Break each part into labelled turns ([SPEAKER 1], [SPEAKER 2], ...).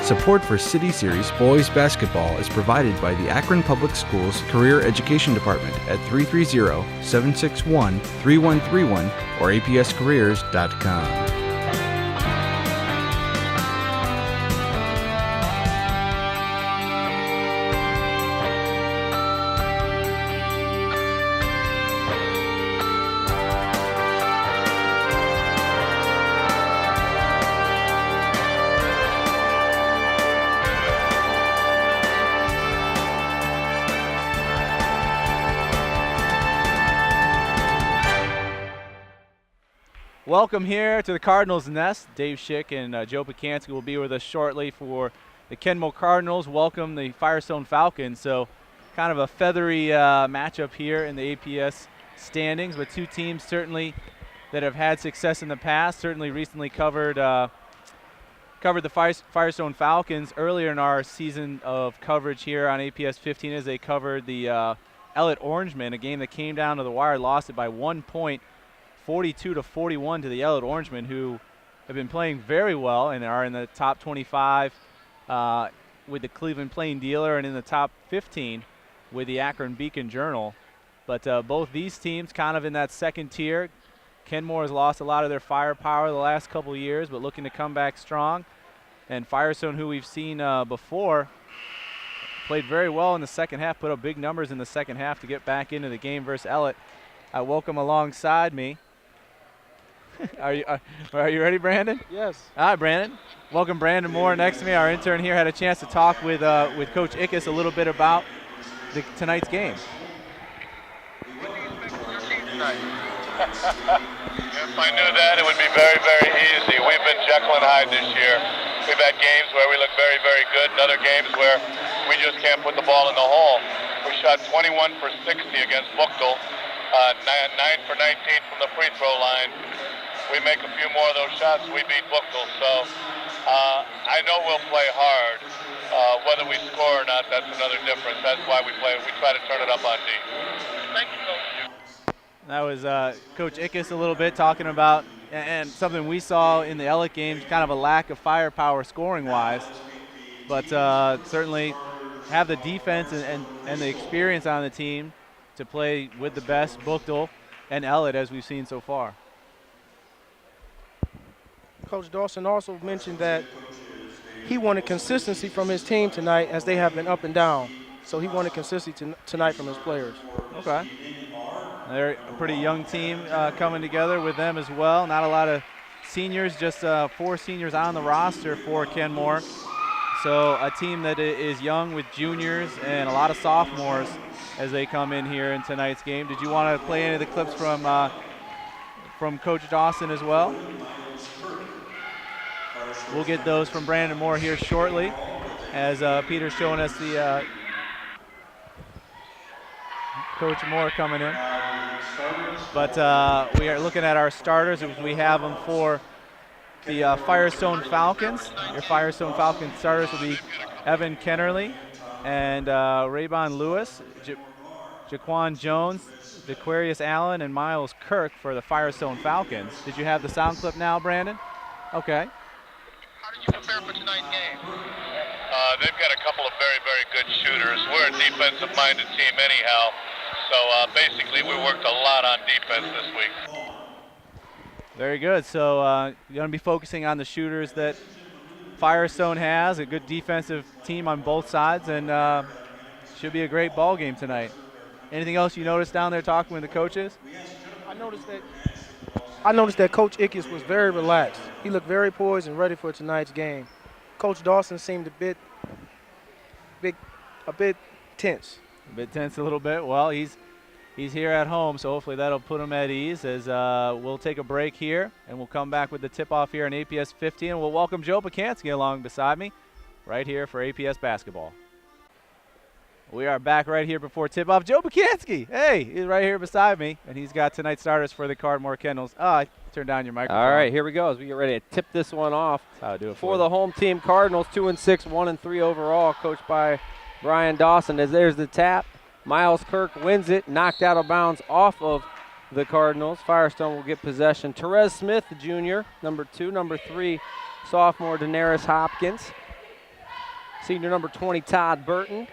[SPEAKER 1] Support for City Series boys basketball is provided by the Akron Public Schools Career Education Department at 330-761-3131 or apscareers.com.
[SPEAKER 2] Welcome here to the Cardinals' Nest. Dave Schick and Joe Pacansky will be with us shortly for the Kenmore Cardinals. Welcome the Firestone Falcons. So kind of a feathery matchup here in the APS standings with two teams certainly that have had success in the past. Certainly recently covered the Firestone Falcons earlier in our season of coverage here on APS 15 as they covered the Ellet Orangemen, a game that came down to the wire, lost it by 1 point. 42-41 to the Ellet Orangemen, who have been playing very well and are in the top 25 with the Cleveland Plain Dealer and in the top 15 with the Akron Beacon Journal. But both these teams kind of in that second tier. Kenmore has lost a lot of their firepower the last couple of years, but looking to come back strong. And Firestone, who we've seen before, played very well in the second half, put up big numbers in the second half to get back into the game versus Ellet. I welcome alongside me. Are you ready, Brandon?
[SPEAKER 3] Yes.
[SPEAKER 2] All right, Brandon. Welcome Brandon Moore next to me. Our intern here had a chance to talk with Coach Ickes a little bit about tonight's game.
[SPEAKER 4] If I knew that, it would be very, very easy. We've been Jekyll and Hyde this year. We've had games where we look very, very good, and other games where we just can't put the ball in the hole. We shot 21 for 60 against Buchtel, 9 for 19 from the free throw line. We make a few more of those shots, we beat Buchtel. So I know we'll play hard. Whether we score or not, that's another difference. That's why we play. We try to turn it up on D. Thank you, Coach.
[SPEAKER 2] That was Coach Ickes a little bit talking about, and something we saw in the Ellet games, kind of a lack of firepower scoring-wise. But certainly have the defense and the experience on the team to play with the best, Buchtel and Ellet, as we've seen so far.
[SPEAKER 3] Coach Dawson also mentioned that he wanted consistency from his team tonight as they have been up and down. So he wanted consistency tonight from his players.
[SPEAKER 2] Okay. They're a pretty young team coming together with them as well. Not a lot of seniors, just 4 seniors on the roster for Kenmore. So a team that is young with juniors and a lot of sophomores as they come in here in tonight's game. Did you want to play any of the clips from Coach Dawson as well? We'll get those from Brandon Moore here shortly as Peter's showing us the Coach Moore coming in. But we are looking at our starters. We have them for the Firestone Falcons. Your Firestone Falcons starters will be Evan Kennerly and Raybon Lewis, Jaquan Jones, DeQuarius Allen, and Miles Kirk for the Firestone Falcons. Did you have the sound clip now, Brandon? Okay.
[SPEAKER 4] How did you prepare for tonight's game? They've got a couple of very, very good shooters. We're a defensive-minded team anyhow. So basically we worked a lot on defense this week.
[SPEAKER 2] Very good. So you're going to be focusing on the shooters that Firestone has, a good defensive team on both sides, and should be a great ball game tonight. Anything else you noticed down there talking with the coaches?
[SPEAKER 3] I noticed that Coach Ickes was very relaxed. He looked very poised and ready for tonight's game. Coach Dawson seemed a bit tense.
[SPEAKER 2] A bit tense a little bit. Well, he's here at home, so hopefully that'll put him at ease as we'll take a break here, and we'll come back with the tip-off here on APS 15. We'll welcome Joe Pacansky along beside me right here for APS basketball. We are back right here before tip-off. Joe Pacansky, hey, he's right here beside me, and he's got tonight's starters for the Kenmore Cardinals. I turned down your microphone.
[SPEAKER 5] All right, here we go as we get ready to tip this one off.
[SPEAKER 2] That's how I do it
[SPEAKER 5] for the home team Cardinals, 2-6, 1-3 overall, coached by Brian Dawson. As there's the tap, Miles Kirk wins it, knocked out of bounds off of the Cardinals. Firestone will get possession. Therese Smith, the junior, number 2. Number 3, sophomore Daenerys Hopkins. Senior number 20, Todd Burton.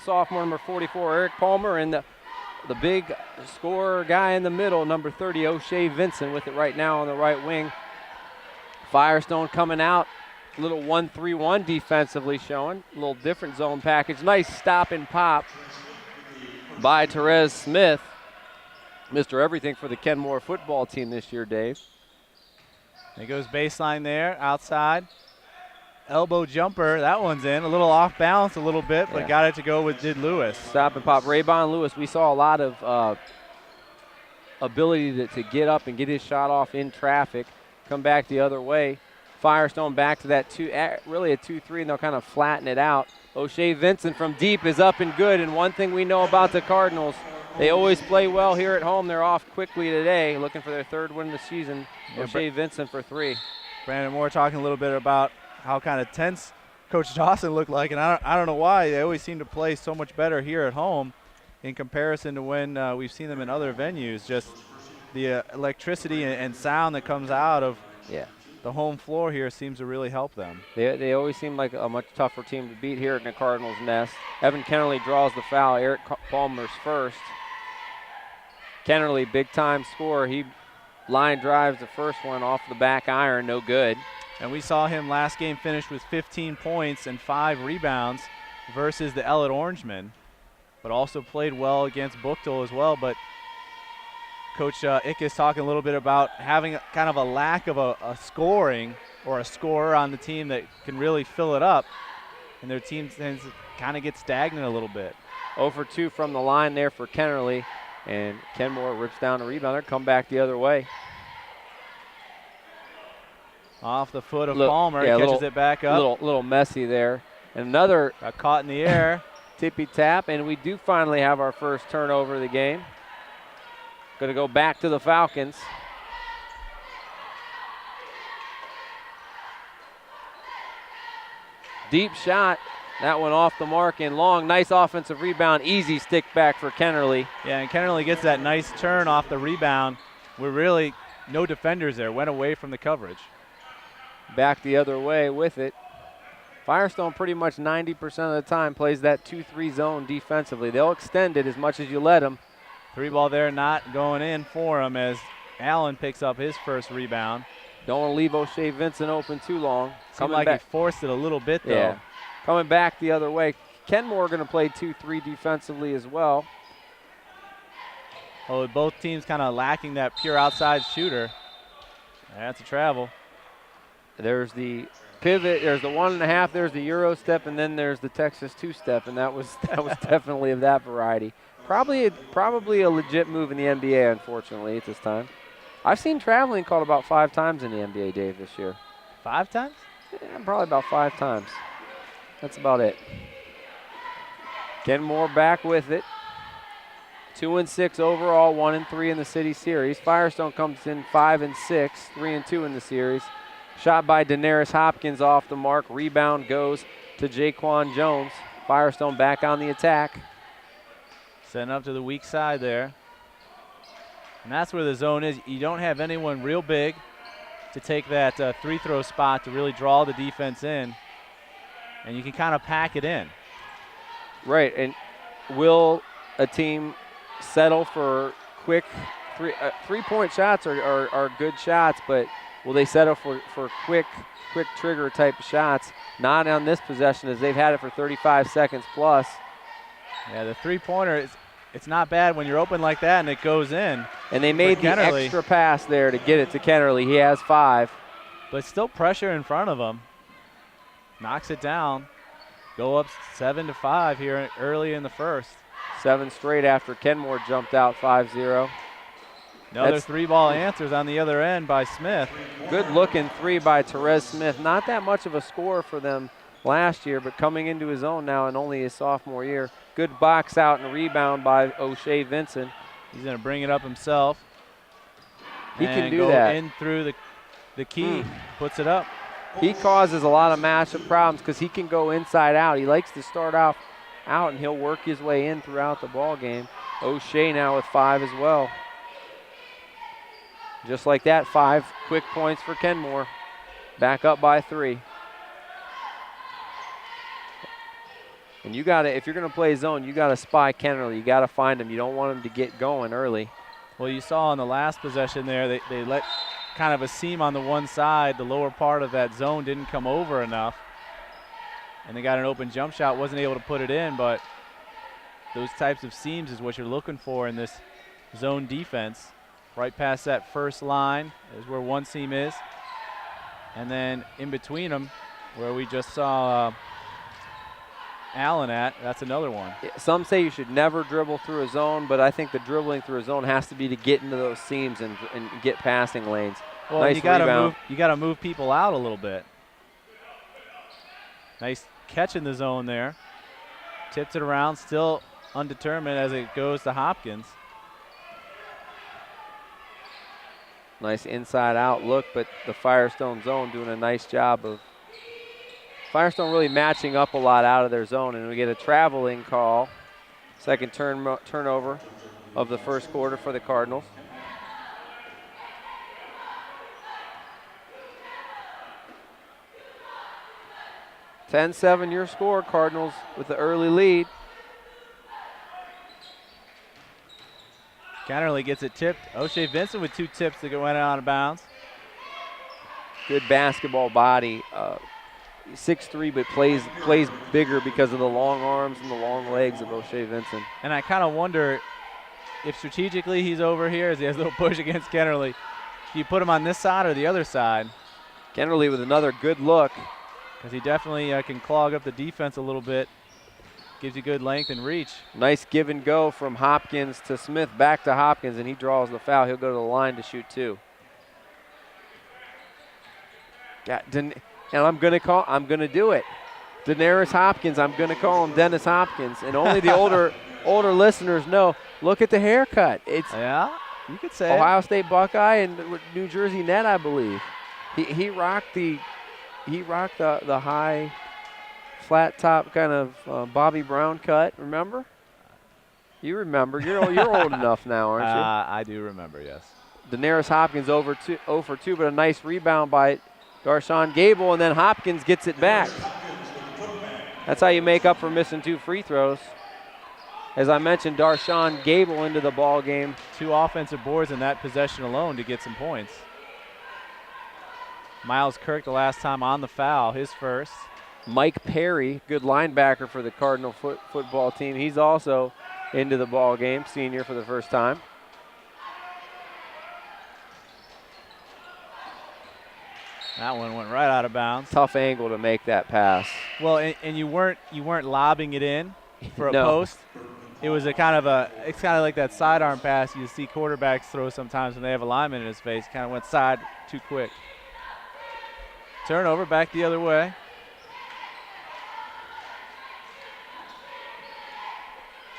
[SPEAKER 5] Sophomore number 44, Eric Palmer. And the big scorer guy in the middle, number 30, O'Shea Vincent, with it right now on the right wing. Firestone coming out. A little 1-3-1 defensively showing. A little different zone package. Nice stop and pop by Therese Smith. Mr. Everything for the Kenmore football team this year, Dave.
[SPEAKER 2] There goes baseline there, outside. Elbow jumper, that one's in. A little off balance a little bit, but got it to go with Did Lewis.
[SPEAKER 5] Stop and pop. Raybon Lewis, we saw a lot of ability to get up and get his shot off in traffic. Come back the other way. Firestone back to that really a 2-3, and they'll kind of flatten it out. O'Shea Vincent from deep is up and good, and one thing we know about the Cardinals, they always play well here at home. They're off quickly today, looking for their third win of the season. O'Shea Vincent for 3.
[SPEAKER 2] Brandon Moore talking a little bit about how kind of tense Coach Dawson looked like, and I don't know why. They always seem to play so much better here at home in comparison to when we've seen them in other venues. Just the electricity and sound that comes out of the home floor here seems to really help them.
[SPEAKER 5] They always seem like a much tougher team to beat here in the Cardinals' nest. Evan Kennerly draws the foul. Eric Palmer's first. Kennerly, big-time scorer. He line drives the first one off the back iron, no good.
[SPEAKER 2] And we saw him last game finish with 15 points and 5 rebounds versus the Ellet Orangemen, but also played well against Buchtel as well. But Coach Ick is talking a little bit about having kind of a lack of a scoring or a scorer on the team that can really fill it up, and their team tends to kind of get stagnant a little bit.
[SPEAKER 5] 0 for 2 from the line there for Kennerly, and Kenmore rips down a rebounder, come back the other way.
[SPEAKER 2] Off the foot of Palmer, catches it back up.
[SPEAKER 5] Little messy there. And another
[SPEAKER 2] got caught in the air.
[SPEAKER 5] Tippy tap, and we do finally have our first turnover of the game. Going to go back to the Falcons. Deep shot. That one off the mark and long. Nice offensive rebound. Easy stick back for Kennerly.
[SPEAKER 2] Yeah, and Kennerly gets that nice turn off the rebound. We're really no defenders there. Went away from the coverage.
[SPEAKER 5] Back the other way with it. Firestone pretty much 90% of the time plays that 2-3 zone defensively. They'll extend it as much as you let them.
[SPEAKER 2] 3 ball there, not going in for him as Allen picks up his first rebound.
[SPEAKER 5] Don't want to leave O'Shea Vincent open too long.
[SPEAKER 2] Seemed like he forced it a little bit though.
[SPEAKER 5] Yeah. Coming back the other way. Kenmore going to play 2-3 defensively as well.
[SPEAKER 2] Oh, both teams kind of lacking that pure outside shooter. That's a travel.
[SPEAKER 5] There's the pivot, there's the 1.5, there's the Euro step, and then there's the Texas 2-step, and that was definitely of that variety. Probably a legit move in the NBA, unfortunately, at this time. I've seen traveling called about 5 times in the NBA, Dave, this year.
[SPEAKER 2] 5 times?
[SPEAKER 5] Yeah, probably about 5 times. That's about it. Kenmore back with it. 2-6 overall, 1-3 in the city series. Firestone comes in 5-6, 3-2 in the series. Shot by Daenerys Hopkins off the mark. Rebound goes to Jaquan Jones. Firestone back on the attack.
[SPEAKER 2] Setting up to the weak side there. And that's where the zone is. You don't have anyone real big to take that free throw spot to really draw the defense in. And you can kind of pack it in.
[SPEAKER 5] Right, and will a team settle for quick three-point shots are good shots, but will they settle for quick trigger type of shots? Not on this possession, as they've had it for 35 seconds plus.
[SPEAKER 2] Yeah, the three-pointer, it's not bad when you're open like that and it goes in.
[SPEAKER 5] And they made the extra pass there to get it to Kennerly. He has 5.
[SPEAKER 2] But still pressure in front of him. Knocks it down. Go up 7-5 here early in the first.
[SPEAKER 5] 7 straight after Kenmore jumped out 5-0.
[SPEAKER 2] Another 3-ball answers on the other end by Smith.
[SPEAKER 5] Good looking 3 by Therese Smith. Not that much of a score for them last year, but coming into his own now in only his sophomore year. Good box out and rebound by O'Shea Vincent.
[SPEAKER 2] He's going to bring it up himself.
[SPEAKER 5] He can do that.
[SPEAKER 2] In through the key, puts it up.
[SPEAKER 5] He causes a lot of matchup problems because he can go inside out. He likes to start off out, and he'll work his way in throughout the ball game. O'Shea now with 5 as well. Just like that, 5 quick points for Kenmore. Back up by 3. And you got to, if you're going to play zone, you got to spy Kennerly. You got to find him. You don't want him to get going early.
[SPEAKER 2] Well, you saw on the last possession there, they let kind of a seam on the one side. The lower part of that zone didn't come over enough. And they got an open jump shot, wasn't able to put it in, but those types of seams is what you're looking for in this zone defense. Right past that first line is where one seam is. And then in between them, where we just saw Allen at, that's another one.
[SPEAKER 5] Some say you should never dribble through a zone, but I think the dribbling through a zone has to be to get into those seams and get passing lanes.
[SPEAKER 2] Well,
[SPEAKER 5] nice
[SPEAKER 2] you got
[SPEAKER 5] rebound.
[SPEAKER 2] to move people out a little bit. Nice catch in the zone there. Tips it around, still undetermined as it goes to Hopkins.
[SPEAKER 5] Nice inside out look, but the Firestone zone doing a nice job of Firestone really matching up a lot out of their zone, and we get a traveling call. Second turnover of the first quarter for the Cardinals. (10-7) your score. Cardinals with the early lead.
[SPEAKER 2] Kennerly gets it tipped. O'Shea Vincent with 2 tips that went out of bounds.
[SPEAKER 5] Good basketball body. 6'3", but plays bigger because of the long arms and the long legs of O'Shea Vincent.
[SPEAKER 2] And I kind of wonder if strategically he's over here as he has a little push against Kennerly. Do you put him on this side or the other side?
[SPEAKER 5] Kennerly with another good look.
[SPEAKER 2] Because he definitely can clog up the defense a little bit. Gives you good length and reach.
[SPEAKER 5] Nice give and go from Hopkins to Smith, back to Hopkins, and he draws the foul. He'll go to the line to shoot 2. And I'm gonna do it. Daenerys Hopkins, I'm gonna call him Dennis Hopkins. And only the older listeners know, look at the haircut. It's
[SPEAKER 2] yeah, you could say
[SPEAKER 5] Ohio State Buckeye and New Jersey Net, I believe. He rocked the high flat top kind of Bobby Brown cut, remember? You remember. You're old enough now, aren't you?
[SPEAKER 2] I do remember, yes.
[SPEAKER 5] Daenerys Hopkins 0 for 2, but a nice rebound by Darshawn Gable, and then Hopkins gets it back. That's how you make up for missing 2 free throws. As I mentioned, Darshawn Gable into the ball game.
[SPEAKER 2] 2 offensive boards in that possession alone to get some points. Miles Kirk the last time on the foul, his first.
[SPEAKER 5] Mike Perry, good linebacker for the Cardinal football team. He's also into the ball game, senior for the first time.
[SPEAKER 2] That one went right out of bounds.
[SPEAKER 5] Tough angle to make that pass.
[SPEAKER 2] Well, and you weren't lobbing it in for a
[SPEAKER 5] No.
[SPEAKER 2] post. It was it's kind of like that sidearm pass you see quarterbacks throw sometimes when they have a lineman in his face. Kind of went side too quick. Turnover back the other way.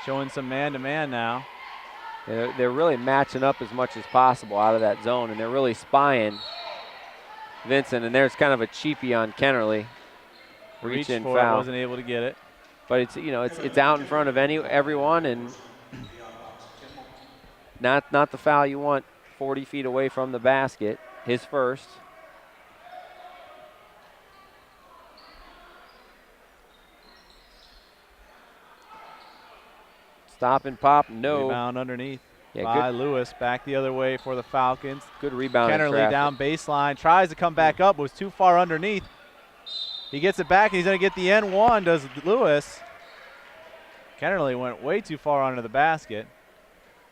[SPEAKER 2] Showing some man-to-man now.
[SPEAKER 5] They're really matching up as much as possible out of that zone, and they're really spying Vincent, and there's kind of a cheapie on Kennerly.
[SPEAKER 2] Reached
[SPEAKER 5] Reach-in
[SPEAKER 2] for it,
[SPEAKER 5] foul.
[SPEAKER 2] wasn't able to get it.
[SPEAKER 5] But it's out in front of everyone, and not the foul you want 40 feet away from the basket. His first. Stop and pop, no.
[SPEAKER 2] Rebound underneath
[SPEAKER 5] Yeah,
[SPEAKER 2] by Lewis. Back the other way for the Falcons.
[SPEAKER 5] Good rebound.
[SPEAKER 2] Kennerly down baseline. Tries to come back up. Was too far underneath. He gets it back, and he's going to get the N1, does Lewis. Kennerly went way too far under the basket.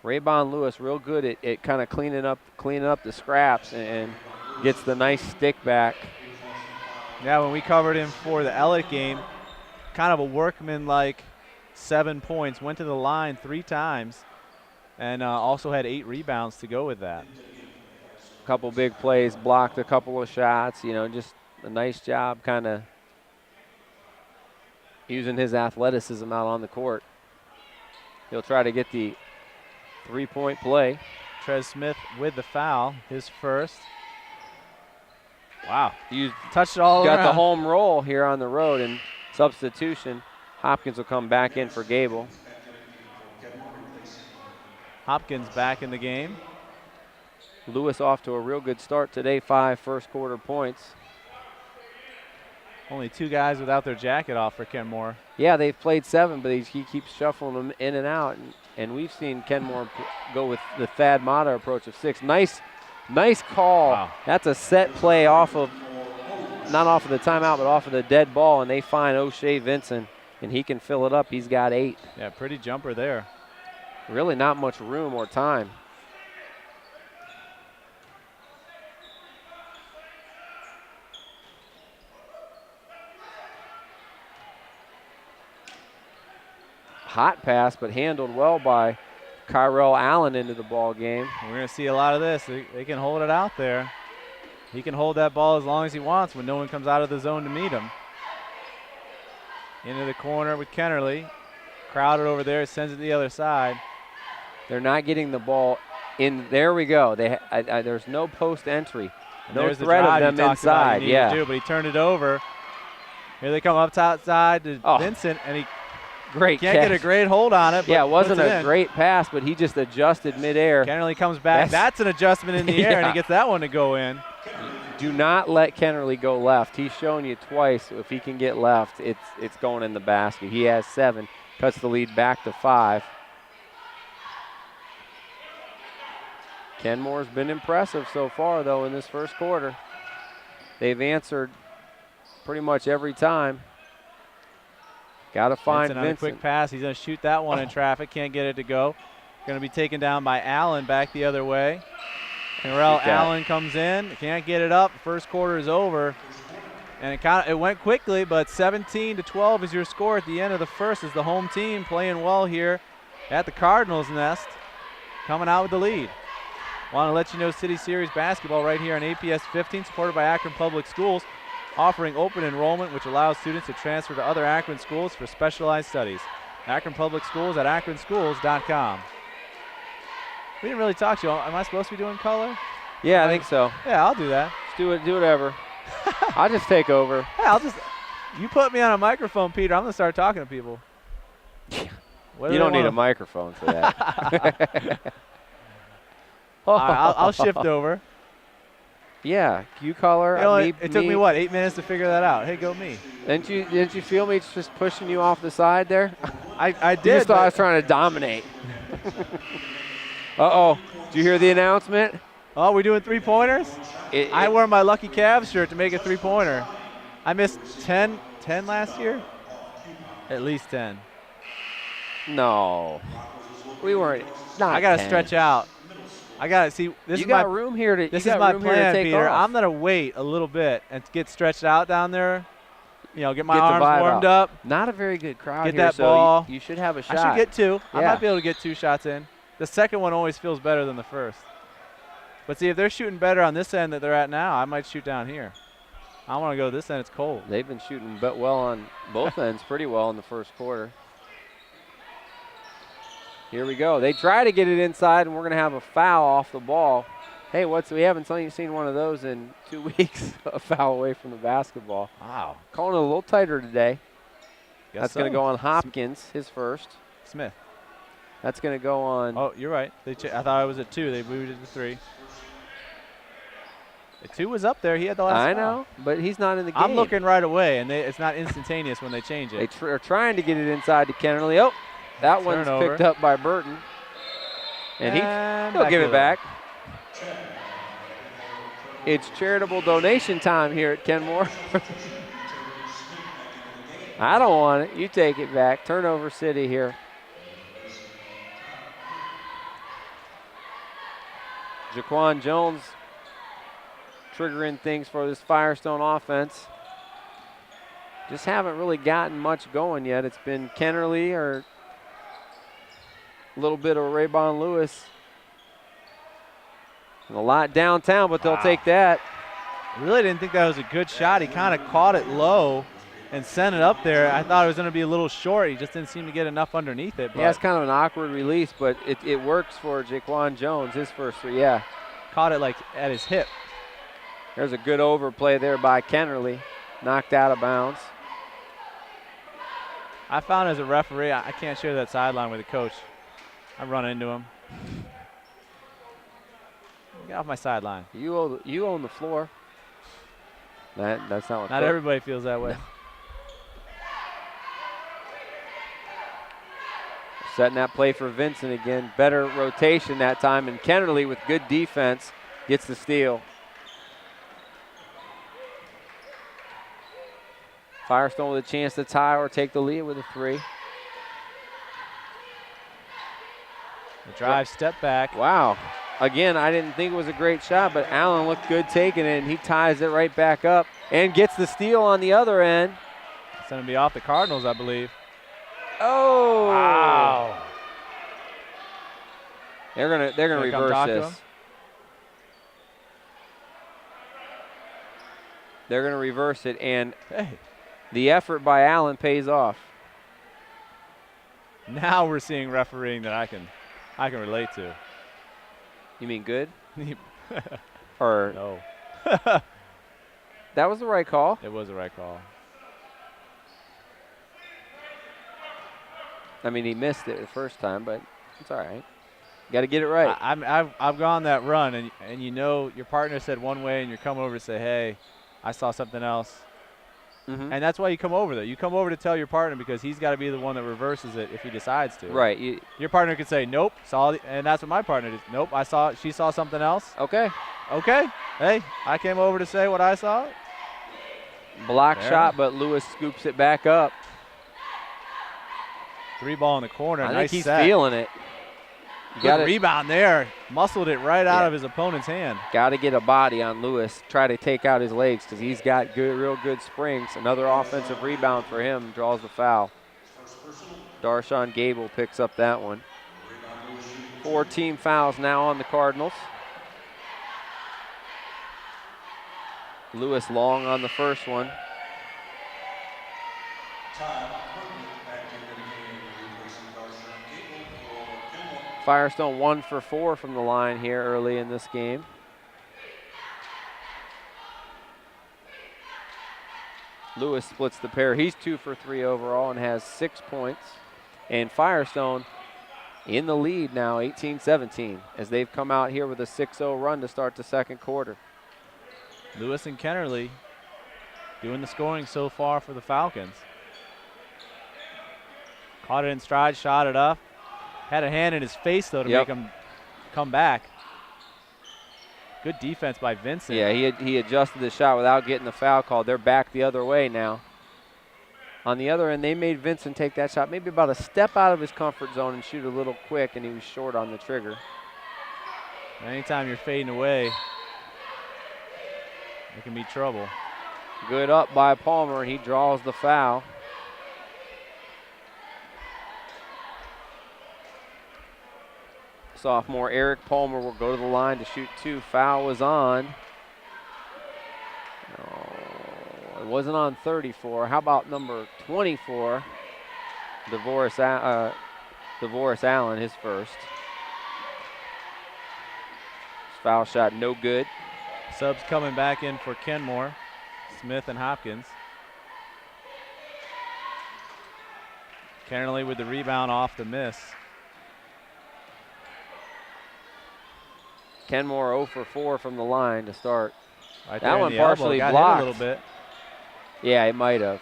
[SPEAKER 5] Raybon Lewis real good at kind of cleaning up the scraps and gets the nice stick back.
[SPEAKER 2] Yeah, when we covered him for the Elliott game, kind of a workman-like 7 points. Went to the line 3 times and also had 8 rebounds to go with that.
[SPEAKER 5] A couple big plays, blocked a couple of shots, just a nice job kind of using his athleticism out on the court. He'll try to get the 3-point play.
[SPEAKER 2] Trez Smith with the foul, his first. Wow.
[SPEAKER 5] You
[SPEAKER 2] touched it all
[SPEAKER 5] got
[SPEAKER 2] around.
[SPEAKER 5] the home roll here on the road, and substitution. Hopkins will come back in for Gable.
[SPEAKER 2] Hopkins back in the game.
[SPEAKER 5] Lewis off to a real good start today, 5 first quarter points.
[SPEAKER 2] Only 2 guys without their jacket off for Kenmore.
[SPEAKER 5] Yeah, they've played 7, but he keeps shuffling them in and out. And we've seen Kenmore go with the Thad Mata approach of 6. Nice call.
[SPEAKER 2] Wow.
[SPEAKER 5] That's a set play off of, not off of the timeout, but off of the dead ball. And they find O'Shea Vincent, and he can fill it up. He's got 8.
[SPEAKER 2] Yeah, pretty jumper there.
[SPEAKER 5] Really not much room or time. Hot pass, but handled well by Kyrell Allen into the ball game.
[SPEAKER 2] We're going to see a lot of this. They can hold it out there. He can hold that ball as long as he wants when no one comes out of the zone to meet him. Into the corner with Kennerly. Crowded over there, sends it to the other side.
[SPEAKER 5] They're not getting the ball in. There we go. There's no post entry. No threat of them inside. Yeah.
[SPEAKER 2] But he turned it over. Here they come up outside to Vincent, and he
[SPEAKER 5] great
[SPEAKER 2] can't
[SPEAKER 5] catch.
[SPEAKER 2] get a great hold on it. But
[SPEAKER 5] yeah, it wasn't
[SPEAKER 2] a
[SPEAKER 5] great pass, but he just adjusted midair.
[SPEAKER 2] Kennerly comes back. That's an adjustment in the air, and he gets that one to go in.
[SPEAKER 5] Do not let Kennerly go left. He's shown you twice. If he can get left, it's going in the basket. He has 7. Cuts the lead back to 5. Kenmore's been impressive so far, though, in this first quarter. They've answered pretty much every time. Got to find Vincent.
[SPEAKER 2] On a quick pass. He's going to shoot that one in traffic. Can't get it to go. Going to be taken down by Allen back the other way. Kyrell Allen comes in. Can't get it up. First quarter is over. And it went quickly, but 17-12 is your score at the end of the first as the home team playing well here at the Cardinals' nest, coming out with the lead. Want to let you know City Series basketball right here on APS 15, supported by Akron Public Schools, offering open enrollment, which allows students to transfer to other Akron schools for specialized studies. Akron Public Schools at akronschools.com. We didn't really talk to you. Am I supposed to be doing color?
[SPEAKER 5] Yeah, I think so.
[SPEAKER 2] Yeah, I'll do that.
[SPEAKER 5] Do whatever. I'll just take over.
[SPEAKER 2] Yeah, you put me on a microphone, Peter. I'm going to start talking to people.
[SPEAKER 5] You don't need a microphone for that.
[SPEAKER 2] I'll shift over.
[SPEAKER 5] Yeah, you color.
[SPEAKER 2] It took me, 8 minutes to figure that out. Hey, go me.
[SPEAKER 5] Didn't you feel me just pushing you off the side there?
[SPEAKER 2] I did.
[SPEAKER 5] You just thought I was trying to dominate. Uh-oh. Did you hear the announcement?
[SPEAKER 2] Oh, we're doing 3-pointers? I wore my Lucky Cavs shirt to make a 3-pointer. I missed 10 last year? At least 10.
[SPEAKER 5] No. We weren't.
[SPEAKER 2] I got to stretch out. I got to see.
[SPEAKER 5] This is my room here to.
[SPEAKER 2] This is my plan, Peter. I'm going to wait a little bit and get stretched out down there. Get my arms warmed up.
[SPEAKER 5] Not a very good crowd here.
[SPEAKER 2] Get that ball.
[SPEAKER 5] You should have a shot.
[SPEAKER 2] I should get 2.
[SPEAKER 5] Yeah.
[SPEAKER 2] I might be able to get 2 shots in. The second one always feels better than the first. But see, if they're shooting better on this end that they're at now, I might shoot down here. I want to go this end. It's cold.
[SPEAKER 5] They've been shooting well on both ends pretty well in the first quarter. Here we go. They try to get it inside, and we're going to have a foul off the ball. Hey, we haven't seen one of those in 2 weeks, a foul away from the basketball.
[SPEAKER 2] Wow.
[SPEAKER 5] Calling it a little tighter today. That's
[SPEAKER 2] so.
[SPEAKER 5] going to go on Hopkins, his first.
[SPEAKER 2] Smith.
[SPEAKER 5] That's going to go on.
[SPEAKER 2] Oh, you're right. I thought I was at 2. They moved it to 3. The 2 was up there. He had the last
[SPEAKER 5] I
[SPEAKER 2] foul.
[SPEAKER 5] know, but he's not in the game.
[SPEAKER 2] I'm looking right away, and it's not instantaneous when they change it.
[SPEAKER 5] They are trying to get it inside to Kennerly. Oh, that one's picked up by Burton. And he'll give it back. It's charitable donation time here at Kenmore. I don't want it. You take it back. Turnover city here. Jaquan Jones triggering things for this Firestone offense. Just haven't really gotten much going yet. It's been Kennerly or a little bit of Raybon Lewis. And a lot downtown, but they'll take that.
[SPEAKER 2] I really didn't think that was a good shot. He kind of caught it low and sent it up there. I thought it was going to be a little short. He just didn't seem to get enough underneath it.
[SPEAKER 5] Yeah, it's kind of an awkward release, but it works for Jaquan Jones, his first 3, yeah.
[SPEAKER 2] Caught it like at his hip.
[SPEAKER 5] There's a good overplay there by Kennerly. Knocked out of bounds.
[SPEAKER 2] I found as a referee, I can't share that sideline with the coach. I run into him. Get off my sideline.
[SPEAKER 5] You own the floor. That's not what.
[SPEAKER 2] Not everybody feels that way.
[SPEAKER 5] No. Setting that play for Vincent again. Better rotation that time, and Kennerly with good defense gets the steal. Firestone with a chance to tie or take the lead with a 3.
[SPEAKER 2] The drive, step back.
[SPEAKER 5] Wow. Again, I didn't think it was a great shot, but Allen looked good taking it, and he ties it right back up and gets the steal on the other end.
[SPEAKER 2] It's going to be off the Cardinals, I believe.
[SPEAKER 5] Oh!
[SPEAKER 2] Wow.
[SPEAKER 5] They're gonna reverse this. They're gonna reverse it, and the effort by Allen pays off.
[SPEAKER 2] Now we're seeing refereeing that I can relate to.
[SPEAKER 5] You mean good? Or
[SPEAKER 2] no?
[SPEAKER 5] That was the right call.
[SPEAKER 2] It was the right call.
[SPEAKER 5] I mean, he missed it the first time, but it's all right. Got to get it right.
[SPEAKER 2] I've gone that run, and you know your partner said one way, and you come over to say, hey, I saw something else.
[SPEAKER 5] Mm-hmm.
[SPEAKER 2] And that's why you come over, though. You come over to tell your partner because he's got to be the one that reverses it if he decides to.
[SPEAKER 5] Right.
[SPEAKER 2] Your partner could say, nope, and that's what my partner did. Nope, she saw something else.
[SPEAKER 5] Okay.
[SPEAKER 2] Hey, I came over to say what I saw.
[SPEAKER 5] Block shot, but Lewis scoops it back up.
[SPEAKER 2] 3 ball in the corner.
[SPEAKER 5] I
[SPEAKER 2] nice
[SPEAKER 5] think he's
[SPEAKER 2] set.
[SPEAKER 5] feeling it.
[SPEAKER 2] Good rebound there. Muscled it right out of his opponent's hand.
[SPEAKER 5] Got to get a body on Lewis. Try to take out his legs because he's got real good springs. Another offensive rebound for him. Draws the foul. Darshawn Gable picks up that one. 4 team fouls now on the Cardinals. Lewis long on the first one. Firestone 1 for 4 from the line here early in this game. Lewis splits the pair. He's 2 for 3 overall and has 6 points. And Firestone in the lead now, 18-17, as they've come out here with a 6-0 run to start the second quarter.
[SPEAKER 2] Lewis and Kennerly doing the scoring so far for the Falcons. Caught it in stride, shot it up. Had a hand in his face, though, to make him come back. Good defense by Vincent.
[SPEAKER 5] Yeah, he adjusted the shot without getting the foul called. They're back the other way now. On the other end, they made Vincent take that shot maybe about a step out of his comfort zone and shoot a little quick, and he was short on the trigger.
[SPEAKER 2] Anytime you're fading away, it can be trouble.
[SPEAKER 5] Good up by Palmer, and he draws the foul. Sophomore Eric Palmer will go to the line to shoot 2. Foul was on. Oh, it wasn't on 34. How about number 24? DeVoris Allen, his first. Foul shot no good.
[SPEAKER 2] Subs coming back in for Kenmore, Smith and Hopkins. Kennerly with the rebound off the miss.
[SPEAKER 5] Kenmore 0 for 4 from the line to start.
[SPEAKER 2] Right
[SPEAKER 5] that one
[SPEAKER 2] the
[SPEAKER 5] partially
[SPEAKER 2] elbow,
[SPEAKER 5] blocked.
[SPEAKER 2] Got hit a little bit.
[SPEAKER 5] Yeah, it might have.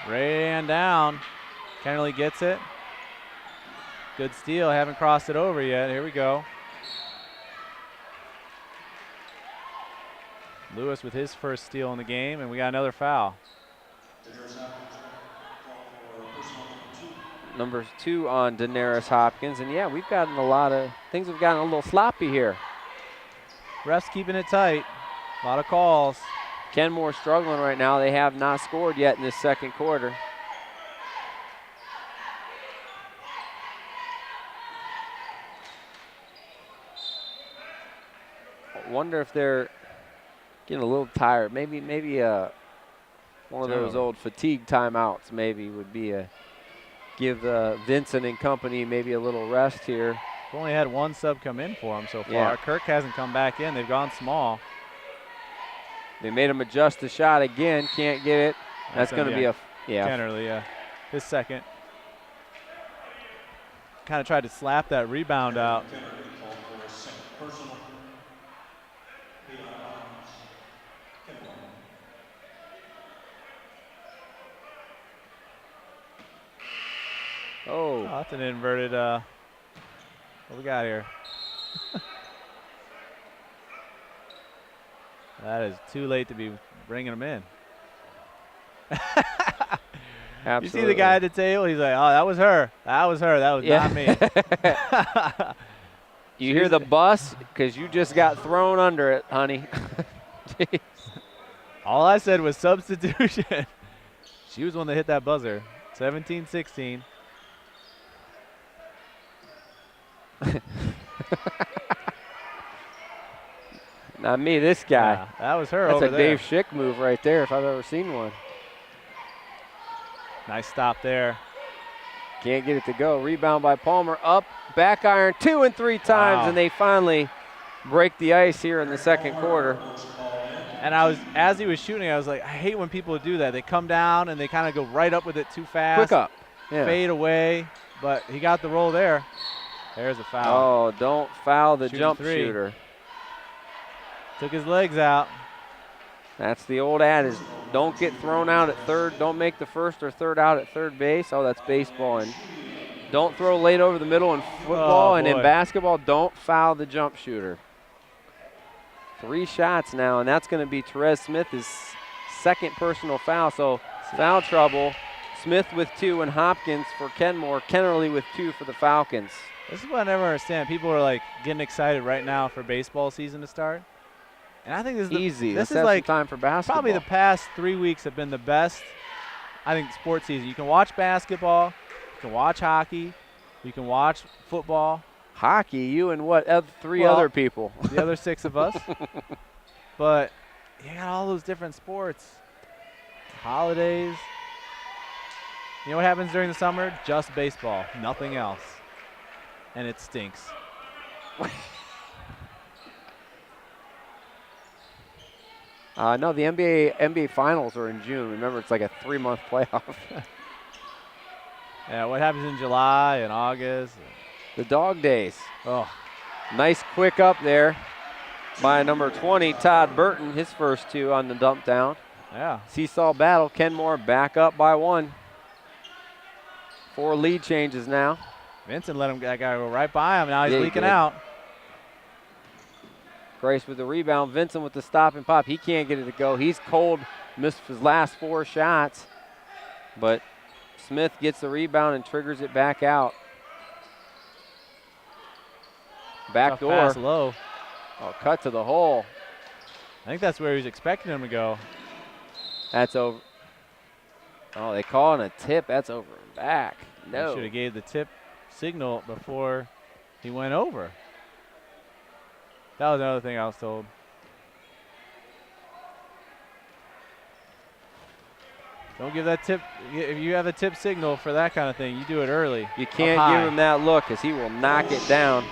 [SPEAKER 2] Ran down. Kennerly gets it. Good steal. Haven't crossed it over yet. Here we go. Lewis with his first steal in the game, and we got another foul.
[SPEAKER 5] Number 2 on Daenerys Hopkins. And yeah, we've gotten things have gotten a little sloppy here.
[SPEAKER 2] Refs keeping it tight. A lot of calls.
[SPEAKER 5] Kenmore struggling right now. They have not scored yet in this second quarter. I wonder if they're getting a little tired. Maybe one of those old fatigue timeouts maybe would be give Vincent and company maybe a little rest here.
[SPEAKER 2] We've only had one sub come in for him so far.
[SPEAKER 5] Yeah.
[SPEAKER 2] Kirk hasn't come back in. They've gone small.
[SPEAKER 5] They made him adjust the shot again. Can't get it. That's going to be a
[SPEAKER 2] Kennerly, his second. Kind of tried to slap that rebound out. Oh, that's an inverted, what we got here? That is too late to be bringing them in.
[SPEAKER 5] Absolutely.
[SPEAKER 2] You see the guy at the table? He's like, oh, that was her. That was her. That was not me.
[SPEAKER 5] You hear the bus because you just got thrown under it, honey. Jeez.
[SPEAKER 2] All I said was substitution. She was the one that hit that buzzer. 17-16.
[SPEAKER 5] Not me, this guy.
[SPEAKER 2] Yeah, that was her
[SPEAKER 5] That's
[SPEAKER 2] over
[SPEAKER 5] a
[SPEAKER 2] there.
[SPEAKER 5] Dave Schick move right there if I've ever seen one.
[SPEAKER 2] Nice stop there.
[SPEAKER 5] Can't get it to go. Rebound by Palmer. Up, back iron 2 and 3 times,
[SPEAKER 2] Wow.
[SPEAKER 5] and they finally break the ice here in the second quarter.
[SPEAKER 2] And as he was shooting, I was like, I hate when people do that. They come down and they kind of go right up with it too fast.
[SPEAKER 5] Quick up. Yeah.
[SPEAKER 2] Fade away. But he got the roll there. There's a foul.
[SPEAKER 5] Oh, don't foul the
[SPEAKER 2] Shooting
[SPEAKER 5] jump
[SPEAKER 2] three.
[SPEAKER 5] shooter.
[SPEAKER 2] Took his legs out.
[SPEAKER 5] That's the old adage. Don't get thrown out at third. Don't make the first or third out at third base. Oh, that's baseball. And don't throw late over the middle in football.
[SPEAKER 2] Oh,
[SPEAKER 5] and in
[SPEAKER 2] boy.
[SPEAKER 5] basketball, don't foul the jump shooter. 3 shots now, and that's going to be Therese Smith's second personal foul. So foul trouble. Smith with 2 and Hopkins for Kenmore. Kennerly with 2 for the Falcons.
[SPEAKER 2] This is what I never understand. People are like getting excited right now for baseball season to start. And I think this is
[SPEAKER 5] Easy.
[SPEAKER 2] This
[SPEAKER 5] Let's
[SPEAKER 2] is
[SPEAKER 5] have
[SPEAKER 2] like
[SPEAKER 5] some time for basketball.
[SPEAKER 2] probably the past 3 weeks have been the best, I think, sports season. You can watch basketball, you can watch hockey, you can watch football.
[SPEAKER 5] Hockey, you and what, 3
[SPEAKER 2] Well,
[SPEAKER 5] other people?
[SPEAKER 2] The other 6 of us. But you got all those different sports. Holidays. You know what happens during the summer? Just baseball, nothing else. And it stinks.
[SPEAKER 5] No, the NBA Finals are in June. Remember, it's like a 3-month playoff.
[SPEAKER 2] Yeah, what happens in July and August?
[SPEAKER 5] The dog days.
[SPEAKER 2] Oh,
[SPEAKER 5] Nice quick up there by number 20, Todd Burton, his first 2 on the dump down.
[SPEAKER 2] yeah.
[SPEAKER 5] Seesaw battle. Kenmore back up by 1. 4 lead changes now.
[SPEAKER 2] Vincent let that guy go right by him. Now he's
[SPEAKER 5] Yeah, he
[SPEAKER 2] leaking
[SPEAKER 5] did.
[SPEAKER 2] out.
[SPEAKER 5] Grace with the rebound. Vincent with the stop and pop. He can't get it to go. He's cold. Missed his last 4 shots. But Smith gets the rebound and triggers it back out. Back
[SPEAKER 2] Tough
[SPEAKER 5] door.
[SPEAKER 2] pass low.
[SPEAKER 5] Oh, cut to the hole.
[SPEAKER 2] I think that's where he was expecting him to go.
[SPEAKER 5] That's over. Oh, they call it a tip. That's over and back. No.
[SPEAKER 2] Should have gave the tip signal before he went over. That was another thing I was told. Don't give that tip. If you have a tip signal for that kind of thing, you do it early.
[SPEAKER 5] You can't
[SPEAKER 2] Up high.
[SPEAKER 5] give him that look because he will knock it down.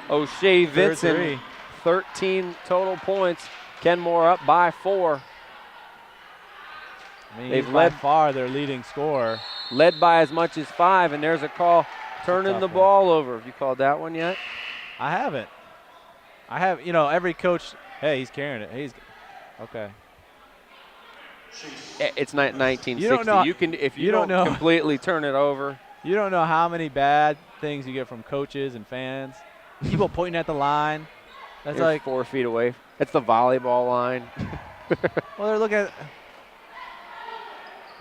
[SPEAKER 5] O'Shea
[SPEAKER 2] Third
[SPEAKER 5] Vincent,
[SPEAKER 2] three.
[SPEAKER 5] 13 total points. Kenmore up by 4.
[SPEAKER 2] I mean,
[SPEAKER 5] They've
[SPEAKER 2] he's by
[SPEAKER 5] led-
[SPEAKER 2] far their leading scorer.
[SPEAKER 5] Led by as much as 5, and there's a call turning
[SPEAKER 2] tough
[SPEAKER 5] the
[SPEAKER 2] one.
[SPEAKER 5] ball over. Have you called that one yet?
[SPEAKER 2] I haven't. I have, you know, every coach, hey, he's carrying it. He's okay.
[SPEAKER 5] It's not 1960.
[SPEAKER 2] You don't know-
[SPEAKER 5] You can, if you,
[SPEAKER 2] you
[SPEAKER 5] don't
[SPEAKER 2] don't know.
[SPEAKER 5] completely turn it over.
[SPEAKER 2] You don't know how many bad things you get from coaches and fans. People pointing at the line. That's
[SPEAKER 5] You're
[SPEAKER 2] like,
[SPEAKER 5] 4 feet away. That's the volleyball line.
[SPEAKER 2] well, they're looking at.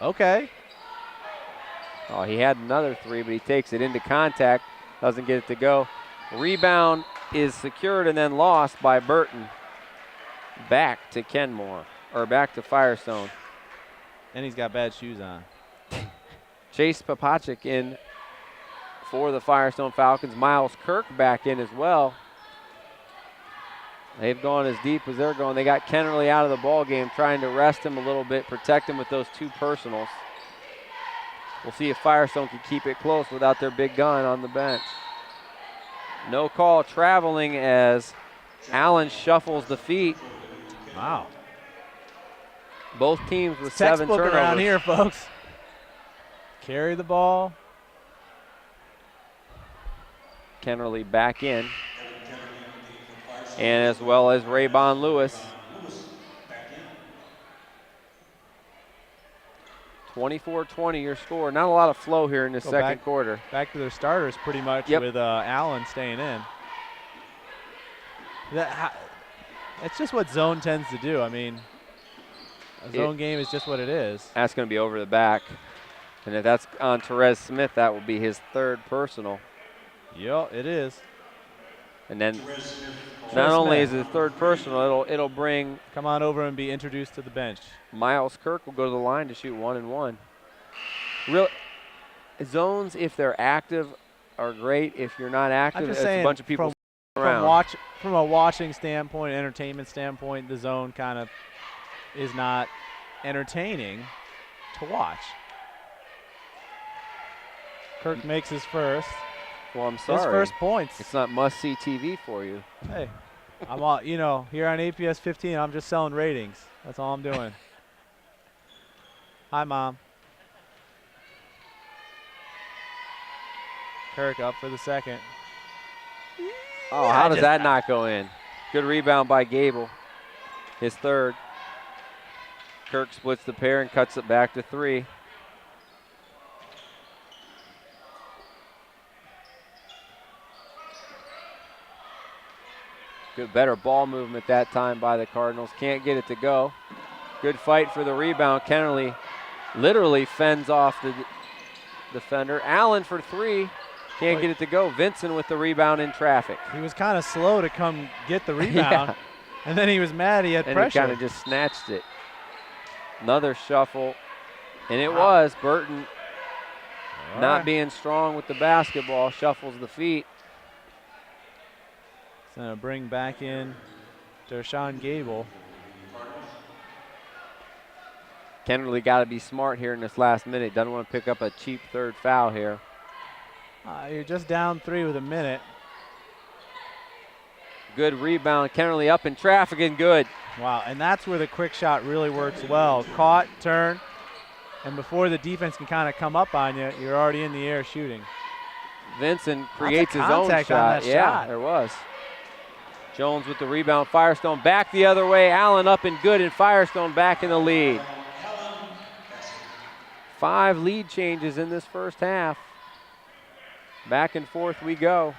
[SPEAKER 2] Okay.
[SPEAKER 5] Oh, he had another 3, but he takes it into contact. Doesn't get it to go. Rebound is secured and then lost by Burton. Back to Kenmore, or back to Firestone.
[SPEAKER 2] And he's got bad shoes on.
[SPEAKER 5] Chase Papachik in for the Firestone Falcons. Miles Kirk back in as well. They've gone as deep as they're going. They got Kennerly out of the ball game, trying to rest him a little bit, protect him with those 2 personals. We'll see if Firestone can keep it close without their big gun on the bench. No call traveling as Allen shuffles the feet.
[SPEAKER 2] Wow.
[SPEAKER 5] Both teams with 7
[SPEAKER 2] Textbook
[SPEAKER 5] turnovers.
[SPEAKER 2] around here, folks. Carry the ball.
[SPEAKER 5] Kennerly back in. And as well as Raybon Lewis. 24-20 your score. Not a lot of flow here in the second quarter.
[SPEAKER 2] Back to their starters pretty much with Allen staying in. It's just what zone tends to do. I mean, a zone game is just what it is.
[SPEAKER 5] That's going to be over the back. And if that's on Therese Smith, that will be his third personal.
[SPEAKER 2] Yep, it is.
[SPEAKER 5] And then not only is it third personal, it'll bring.
[SPEAKER 2] Come on over and be introduced to the bench.
[SPEAKER 5] Miles Kirk will go to the line to shoot 1-1. Real zones, if they're active, are great. If you're not active, it's a bunch of people around.
[SPEAKER 2] From a watching standpoint, entertainment standpoint, the zone kind of is not entertaining to watch. Kirk makes his first.
[SPEAKER 5] Well, I'm sorry.
[SPEAKER 2] His first points.
[SPEAKER 5] It's not must-see TV for you.
[SPEAKER 2] Hey, I'm all, here on APS 15, I'm just selling ratings. That's all I'm doing. Hi, Mom. Kirk up for the second.
[SPEAKER 5] Oh, how does that not go in? Good rebound by Gable. His third. Kirk splits the pair and cuts it back to 3. Good, better ball movement that time by the Cardinals. Can't get it to go. Good fight for the rebound. Kennerly literally fends off the defender. Allen for 3. Can't get it to go. Vincent with the rebound in traffic.
[SPEAKER 2] He was kind of slow to come get the rebound. And then he was mad he had pressure.
[SPEAKER 5] And he kind of just snatched it. Another shuffle. And it was Burton not being strong with the basketball. Shuffles the feet.
[SPEAKER 2] It's going to bring back in Dershawn Gable.
[SPEAKER 5] Kennerly got to be smart here in this last minute. Doesn't want to pick up a cheap third foul here.
[SPEAKER 2] You're just down 3 with a minute.
[SPEAKER 5] Good rebound. Kennerly up in traffic and good.
[SPEAKER 2] Wow, and that's where the quick shot really works well. Caught, turn, and before the defense can kind of come up on you, you're already in the air shooting.
[SPEAKER 5] Vincent creates his own shot.
[SPEAKER 2] Yeah,
[SPEAKER 5] there was. Jones with the rebound. Firestone back the other way. Allen up and good, and Firestone back in the lead. 5 lead changes in this first half. Back and forth we go.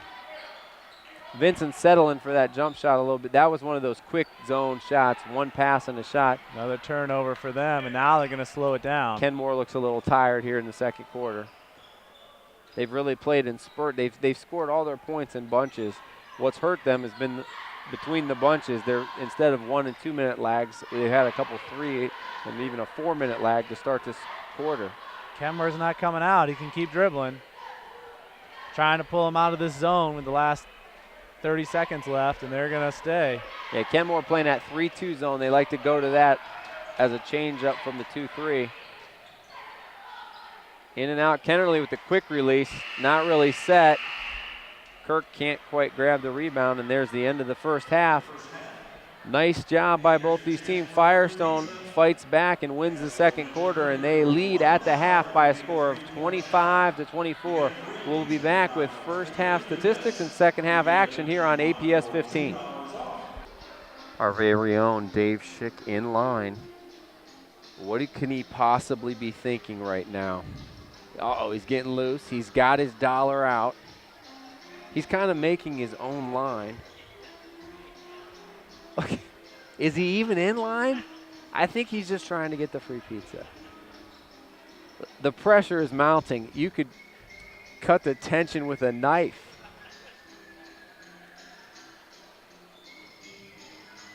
[SPEAKER 5] Vincent settling for that jump shot a little bit. That was one of those quick zone shots. One pass and a shot.
[SPEAKER 2] Another turnover for them, and now they're going to slow it down.
[SPEAKER 5] Kenmore looks a little tired here in the second quarter. They've really played in spurt. They've scored all their points in bunches. What's hurt them has been between the bunches. They're instead of 1 and 2 minute lags, they had a couple 3 and even a 4 minute lag to start this quarter.
[SPEAKER 2] Kenmore's not coming out. He can keep dribbling. Trying to pull him out of this zone with the last 30 seconds left, and they're going to stay.
[SPEAKER 5] Yeah, Kenmore playing that 3-2 zone. They like to go to that as a change up from the 2-3. In and out. Kennerly with the quick release. Not really set. Kirk can't quite grab the rebound, and there's the end of the first half. Nice job by both these teams. Firestone fights back and wins the second quarter, and they lead at the half by a score of 25-24. We'll be back with first half statistics and second half action here on APS 15. Our very own Dave Schick in line. What can he possibly be thinking right now? Uh-oh, he's getting loose. He's got his dollar out. He's kind of making his own line. Okay. Is he even in line? I think he's just trying to get the free pizza. The pressure is mounting. You could cut the tension with a knife.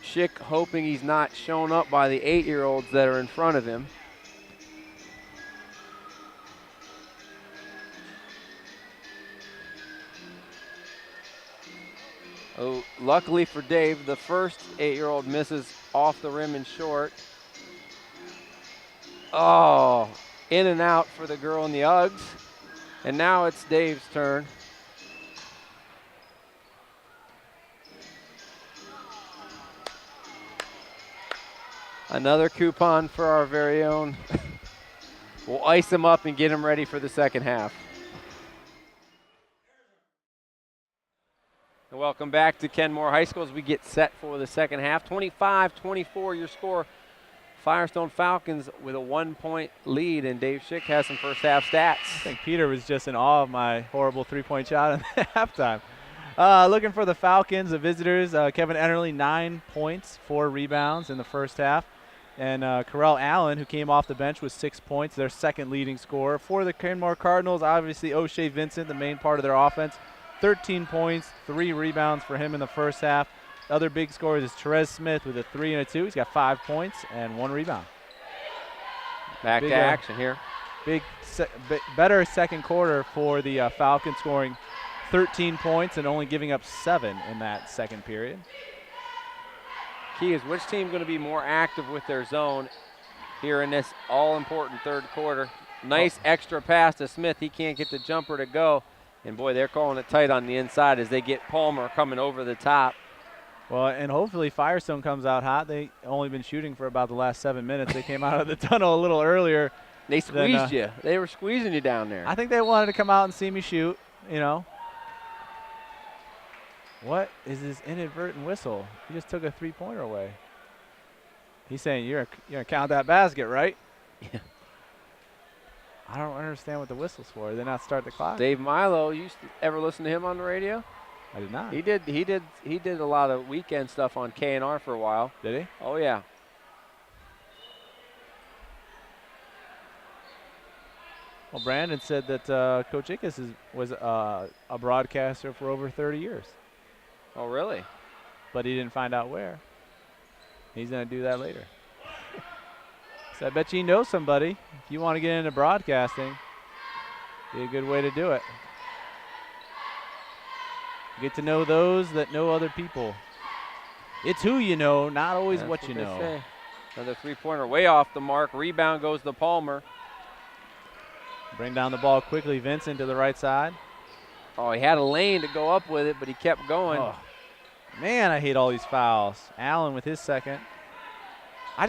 [SPEAKER 5] Schick hoping he's not shown up by the 8-year-olds that are in front of him. Oh, luckily for Dave, the first 8-year-old misses off the rim and short. Oh, in and out for the girl in the Uggs. And now it's Dave's turn. Another coupon for our very own. We'll ice him up and get him ready for the second half. And welcome back to Kenmore High School as we get set for the second half. 25-24 your score. Firestone Falcons with a 1-point lead, and Dave Schick has some first half stats.
[SPEAKER 2] I think Peter was just in awe of my horrible three-point shot at halftime. Looking for the Falcons, the visitors, Kevin Ennerly, 9 points, 4 rebounds in the first half. And Carell Allen, who came off the bench with 6 points, their second leading scorer. For the Kenmore Cardinals, obviously O'Shea Vincent, the main part of their offense, 13 points, 3 rebounds for him in the first half. The other big scorers is Therese Smith with a 3 and a 2. He's got 5 points and 1 rebound.
[SPEAKER 5] Back to action here.
[SPEAKER 2] Better second quarter for the Falcons, scoring 13 points and only giving up 7 in that second period.
[SPEAKER 5] Key is which team going to be more active with their zone here in this all-important third quarter. Nice extra pass to Smith. He can't get the jumper to go. And, boy, they're calling it tight on the inside as they get Palmer coming over the top.
[SPEAKER 2] Well, and hopefully Firestone comes out hot. They only been shooting for about the last 7 minutes. They came out of the tunnel a little earlier.
[SPEAKER 5] They squeezed you. They were squeezing you down there.
[SPEAKER 2] I think they wanted to come out and see me shoot, you know. What is this inadvertent whistle? He just took a three-pointer away. He's saying, you're going to count that basket, right?
[SPEAKER 5] Yeah.
[SPEAKER 2] I don't understand what the whistle's for. Did they not start the clock?
[SPEAKER 5] Dave Milo, you ever listen to him on the radio?
[SPEAKER 2] I did not.
[SPEAKER 5] He did a lot of weekend stuff on KNR for a while.
[SPEAKER 2] Did he?
[SPEAKER 5] Oh, yeah.
[SPEAKER 2] Well, Brandon said that Coach Ickes was a broadcaster for over 30 years.
[SPEAKER 5] Oh, really?
[SPEAKER 2] But he didn't find out where. He's going to do that later. So I bet you know somebody. If you want to get into broadcasting, be a good way to do it. Get to know those that know other people. It's who you know, not always
[SPEAKER 5] That's
[SPEAKER 2] what you
[SPEAKER 5] they
[SPEAKER 2] know.
[SPEAKER 5] say. Another three-pointer way off the mark. Rebound goes to Palmer.
[SPEAKER 2] Bring down the ball quickly. Vincent to the right side.
[SPEAKER 5] Oh, he had a lane to go up with it, but he kept going.
[SPEAKER 2] Oh, man, I hate all these fouls. Allen with his second. I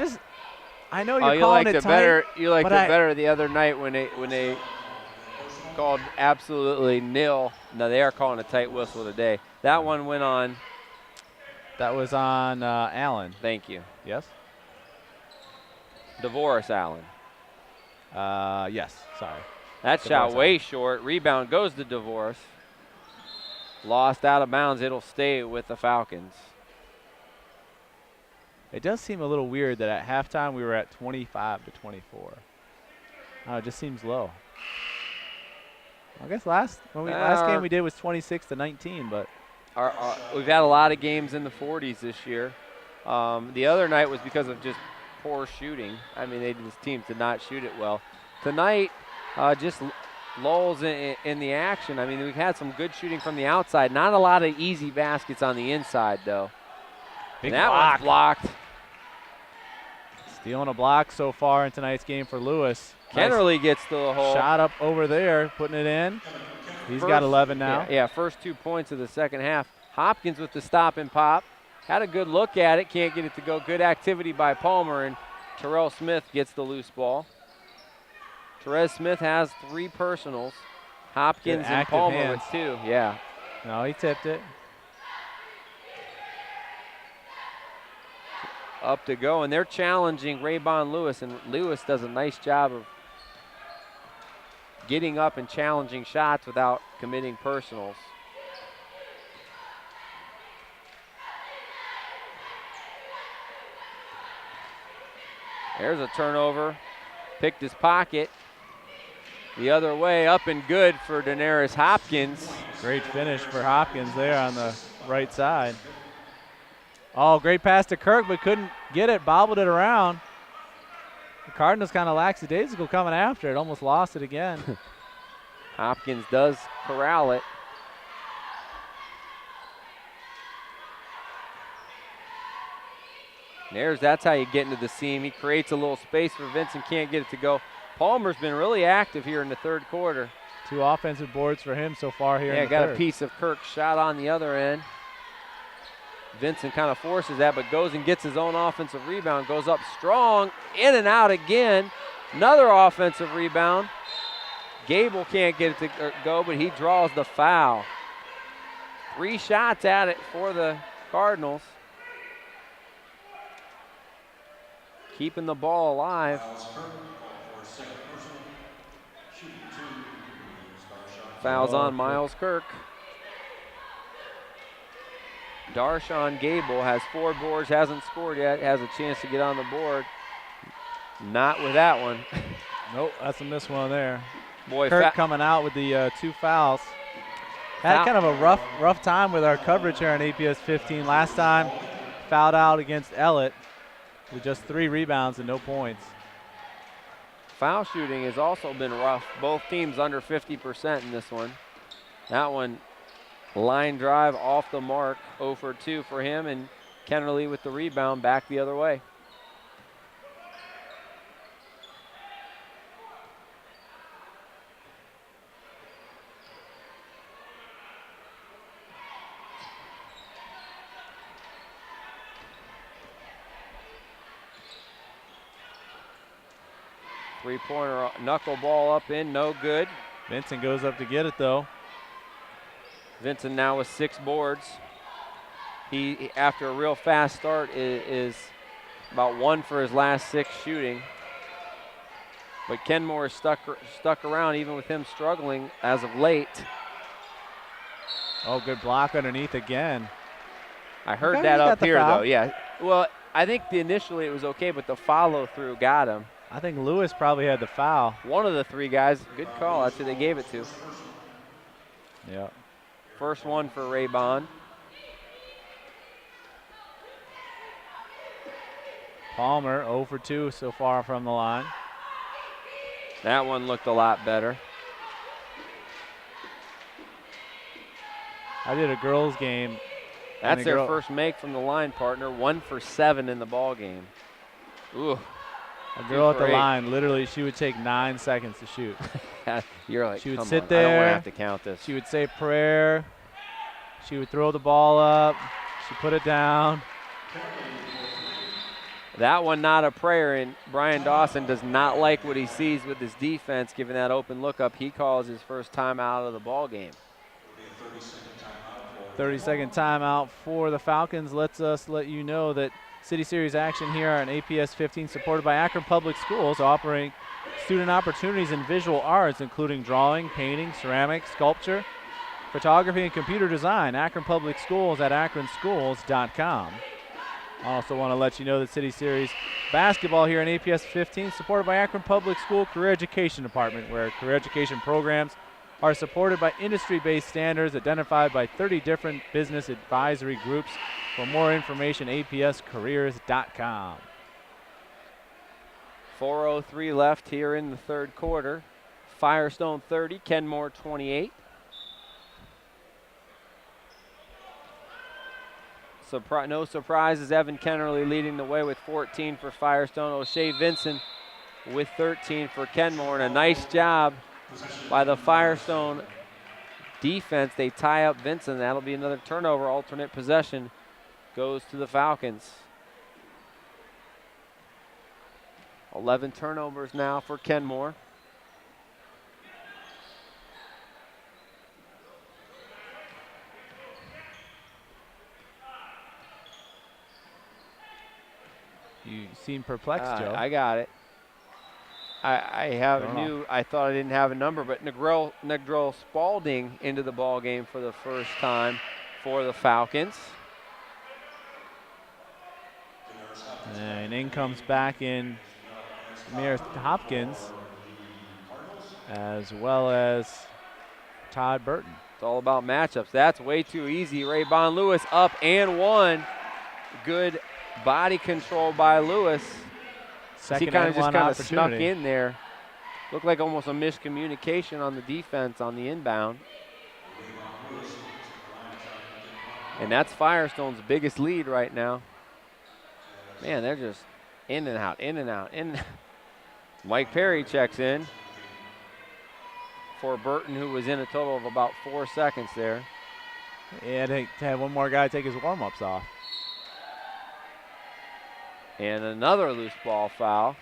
[SPEAKER 2] know you're calling it tight.
[SPEAKER 5] You liked it better the other night when they called absolutely nil. No, they are calling a tight whistle today. That one went on.
[SPEAKER 2] That was on Allen.
[SPEAKER 5] Thank you.
[SPEAKER 2] Yes?
[SPEAKER 5] DeVoris Allen.
[SPEAKER 2] Yes, sorry.
[SPEAKER 5] That shot way short. Rebound goes to DeVoris. Lost out of bounds. It'll stay with the Falcons.
[SPEAKER 2] It does seem a little weird that at halftime we were at 25-24. It just seems low. I guess last game we did was 26-19, but
[SPEAKER 5] we've had a lot of games in the 40s this year. The other night was because of just poor shooting. I mean, these teams did not shoot it well. Tonight, just lulls in the action. I mean, we've had some good shooting from the outside. Not a lot of easy baskets on the inside, though.
[SPEAKER 2] Big
[SPEAKER 5] that
[SPEAKER 2] block.
[SPEAKER 5] one's blocked.
[SPEAKER 2] Stealing a block so far in tonight's game for Lewis.
[SPEAKER 5] Kennerly gets to the hole.
[SPEAKER 2] Shot up over there, putting it in. He's got 11 now.
[SPEAKER 5] Yeah, first 2 points of the second half. Hopkins with the stop and pop. Had a good look at it. Can't get it to go. Good activity by Palmer, and Terrell Smith gets the loose ball. Therese Smith has 3 personals. Hopkins and Palmer with 2. Yeah.
[SPEAKER 2] No, he tipped it.
[SPEAKER 5] Up to go, and they're challenging Raybon Lewis, and Lewis does a nice job of getting up and challenging shots without committing personals. There's a turnover. Picked his pocket. The other way, up and good for Daenerys Hopkins.
[SPEAKER 2] Great finish for Hopkins there on the right side. Oh, great pass to Kirk, but couldn't get it, bobbled it around. The Cardinals kind of lackadaisical coming after it, almost lost it again.
[SPEAKER 5] Hopkins does corral it. That's how you get into the seam. He creates a little space for Vincent, can't get it to go. Palmer's been really active here in the third quarter.
[SPEAKER 2] 2 offensive boards for him so far here in the
[SPEAKER 5] got
[SPEAKER 2] third.
[SPEAKER 5] A piece of Kirk's shot on the other end. Vincent kind of forces that, but goes and gets his own offensive rebound. Goes up strong, in and out again. Another offensive rebound. Gable can't get it to go, but he draws the foul. 3 shots at it for the Cardinals. keeping the ball alive. Fouls on Miles Kirk. Darshawn Gable has 4 boards, hasn't scored yet, has a chance to get on the board. Not with that one.
[SPEAKER 2] Nope, that's a missed one there.
[SPEAKER 5] Boy,
[SPEAKER 2] Kirk coming out with the 2 fouls. Had kind of a rough time with our coverage here on APS 15. Last time, fouled out against Ellett with just 3 rebounds and no points.
[SPEAKER 5] Foul shooting has also been rough. Both teams under 50% in this one. That one, line drive off the mark, 0 for 2 for him, and Kennerly with the rebound back the other way. Three-pointer knuckleball up in, no good.
[SPEAKER 2] Vincent goes up to get it though.
[SPEAKER 5] Vincent now with 6 boards. He after a real fast start, is about 1 for his last 6 shooting. But Kenmore is stuck around even with him struggling as of late.
[SPEAKER 2] Oh, good block underneath again.
[SPEAKER 5] I heard that up here though, yeah. Well, I think initially it was okay, but the follow through got him.
[SPEAKER 2] I think Lewis probably had the foul.
[SPEAKER 5] One of the 3 guys, good call, that's who they gave it to.
[SPEAKER 2] Yeah.
[SPEAKER 5] First one for Ray Bond.
[SPEAKER 2] Palmer 0 for 2 so far from the line.
[SPEAKER 5] That one looked a lot better.
[SPEAKER 2] I did a girls game.
[SPEAKER 5] That's their first make from the line, partner. 1 for 7 in the ball game. Ooh.
[SPEAKER 2] A girl at the line, literally, she would take 9 seconds to shoot.
[SPEAKER 5] You're like,
[SPEAKER 2] she would
[SPEAKER 5] come
[SPEAKER 2] sit
[SPEAKER 5] on,
[SPEAKER 2] there.
[SPEAKER 5] I don't want to have to count this.
[SPEAKER 2] She would say prayer. She would throw the ball up. She put it down.
[SPEAKER 5] That one not a prayer, and Brian Dawson does not like what he sees with his defense, giving that open look up. He calls his first timeout of the ball game.
[SPEAKER 2] 30-second timeout for the Falcons. Lets us let you know that City Series action here on APS 15, supported by Akron Public Schools, offering student opportunities in visual arts, including drawing, painting, ceramics, sculpture, photography, and computer design. Akron Public Schools at akronschools.com. I also want to let you know that City Series basketball here in APS 15, supported by Akron Public School Career Education Department, where career education programs are supported by industry-based standards identified by 30 different business advisory groups. For more information, apscareers.com.
[SPEAKER 5] 4:03 left here in the third quarter. Firestone 30, Kenmore 28. No surprises, Evan Kennerly leading the way with 14 for Firestone. O'Shea Vincent with 13 for Kenmore, and a nice job by the Firestone defense. They tie up Vincent. That'll be another turnover. Alternate possession goes to the Falcons. 11 turnovers now for Kenmore.
[SPEAKER 2] You seem perplexed, Joe.
[SPEAKER 5] I got it. I thought I didn't have a number, but Negrel Spalding into the ball game for the first time for the Falcons.
[SPEAKER 2] And in comes back in Mayor Hopkins, as well as Todd Burton.
[SPEAKER 5] It's all about matchups. That's way too easy. Ray Bond Lewis up and one. Good body control by Lewis. He kind of just snuck in there. Looked like almost a miscommunication on the defense on the inbound. And that's Firestone's biggest lead right now. Man, they're just in and out, in and out, in. Mike Perry checks in for Burton, who was in a total of about 4 seconds there.
[SPEAKER 2] Yeah, they had one more guy take his warm-ups off.
[SPEAKER 5] And another loose ball foul.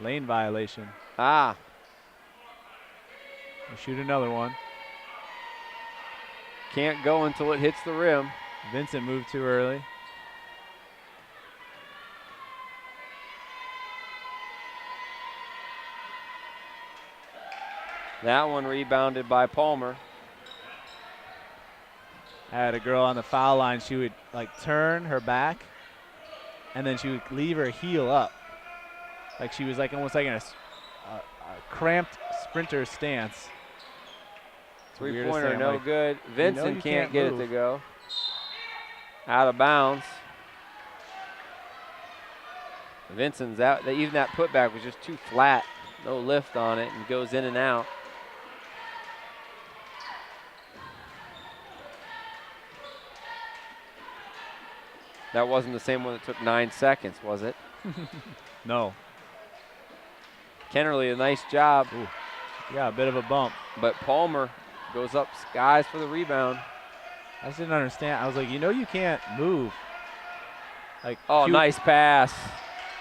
[SPEAKER 2] Lane violation.
[SPEAKER 5] We'll
[SPEAKER 2] shoot another one.
[SPEAKER 5] Can't go until it hits the rim.
[SPEAKER 2] Vincent moved too early.
[SPEAKER 5] That one rebounded by Palmer.
[SPEAKER 2] I had a girl on the foul line. She would like turn her back, and then she would leave her heel up, like she was like almost like in a cramped sprinter stance.
[SPEAKER 5] Three-pointer, no
[SPEAKER 2] like,
[SPEAKER 5] good. Vincent
[SPEAKER 2] you
[SPEAKER 5] can't get
[SPEAKER 2] move.
[SPEAKER 5] it to go. Out of bounds. Vincent's out. Even that putback was just too flat. No lift on it, and goes in and out. That wasn't the same one that took 9 seconds, was it?
[SPEAKER 2] No.
[SPEAKER 5] Kennerly, a nice job.
[SPEAKER 2] Ooh. Yeah, a bit of a bump.
[SPEAKER 5] But Palmer goes up skies for the rebound.
[SPEAKER 2] I just didn't understand. I was like, you can't move. Like,
[SPEAKER 5] Oh, nice pass.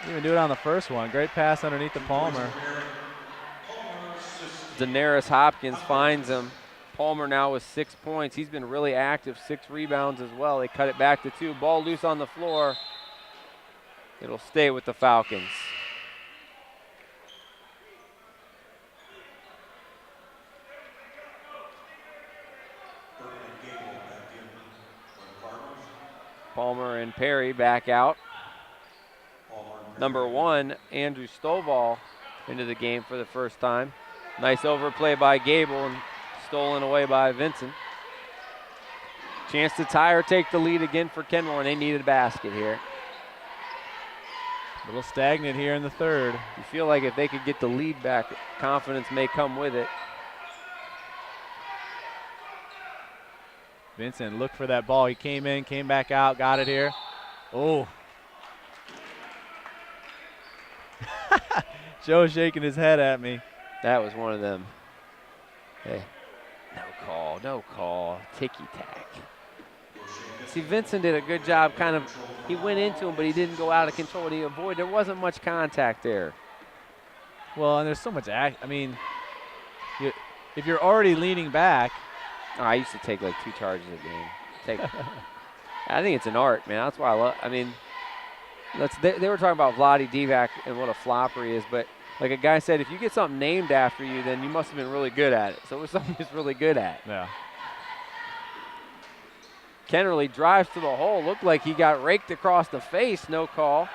[SPEAKER 2] Didn't even do it on the first one. Great pass underneath the Palmer.
[SPEAKER 5] Daenerys Hopkins finds him. Palmer now with 6 points. He's been really active, 6 rebounds as well. They cut it back to 2. Ball loose on the floor. It'll stay with the Falcons. Palmer and Perry back out. Number 1, Andrew Stovall into the game for the first time. Nice overplay by Gable and stolen away by Vincent. Chance to tie or take the lead again for Kenmore, and they needed a basket here.
[SPEAKER 2] A little stagnant here in the third.
[SPEAKER 5] You feel like if they could get the lead back, confidence may come with it.
[SPEAKER 2] Vincent looked for that ball. He came in, came back out, got it here. Oh. Joe's shaking his head at me.
[SPEAKER 5] That was one of them. Hey, no call, ticky-tack. See, Vincent did a good job he went into him, but he didn't go out of control. He avoided, there wasn't much contact there.
[SPEAKER 2] Well, and there's so much if you're already leaning back.
[SPEAKER 5] Oh, I used to take like 2 charges a game. I think it's an art, man. That's why I love. I mean, they were talking about Vlade Divac and what a flopper he is, but like a guy said, if you get something named after you, then you must have been really good at it. So it was something he's really good at.
[SPEAKER 2] Yeah.
[SPEAKER 5] Kennerly drives to the hole. Looked like he got raked across the face. No call.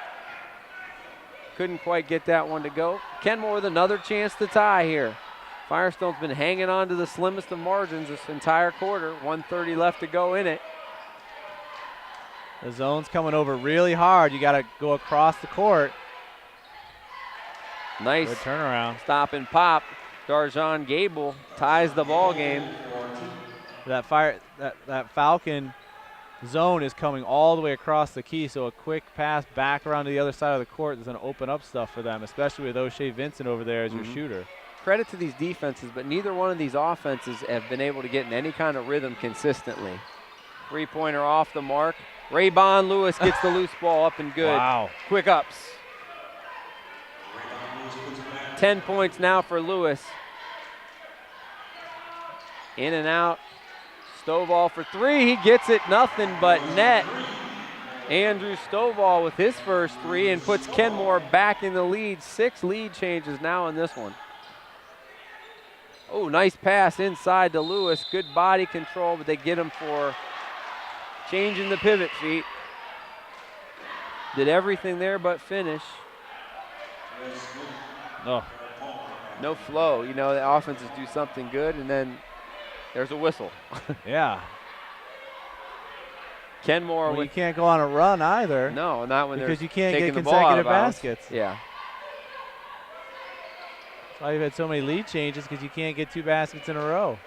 [SPEAKER 5] Couldn't quite get that one to go. Kenmore with another chance to tie here. Firestone's been hanging on to the slimmest of margins this entire quarter. 1:30 left to go in it.
[SPEAKER 2] The zone's coming over really hard. You got to go across the court.
[SPEAKER 5] Nice
[SPEAKER 2] good turnaround.
[SPEAKER 5] Stop and pop. Darjan Gable ties the ball game.
[SPEAKER 2] That Falcon zone is coming all the way across the key, so a quick pass back around to the other side of the court is going to open up stuff for them, especially with O'Shea Vincent over there as your shooter.
[SPEAKER 5] Credit to these defenses, but neither one of these offenses have been able to get in any kind of rhythm consistently. 3-pointer off the mark. Raybon Lewis gets the loose ball up and good.
[SPEAKER 2] Wow.
[SPEAKER 5] Quick ups. 10 points now for Lewis. In and out. Stovall for 3. He gets it, nothing but net. Andrew Stovall with his first 3 and puts Kenmore back in the lead. 6 lead changes now in this one. Oh, nice pass inside to Lewis. Good body control, but they get him for changing the pivot feet. Did everything there but finish.
[SPEAKER 2] Oh.
[SPEAKER 5] No flow. You know, the offenses do something good, and then there's a whistle.
[SPEAKER 2] Yeah.
[SPEAKER 5] Kenmore
[SPEAKER 2] Well,
[SPEAKER 5] with
[SPEAKER 2] you can't go on a run either.
[SPEAKER 5] no, not when
[SPEAKER 2] because
[SPEAKER 5] they're
[SPEAKER 2] you can't
[SPEAKER 5] taking
[SPEAKER 2] get
[SPEAKER 5] the ball out of
[SPEAKER 2] consecutive
[SPEAKER 5] bounds.
[SPEAKER 2] baskets.
[SPEAKER 5] Yeah.
[SPEAKER 2] That's why you've had so many lead changes, because you can't get 2 baskets in a row.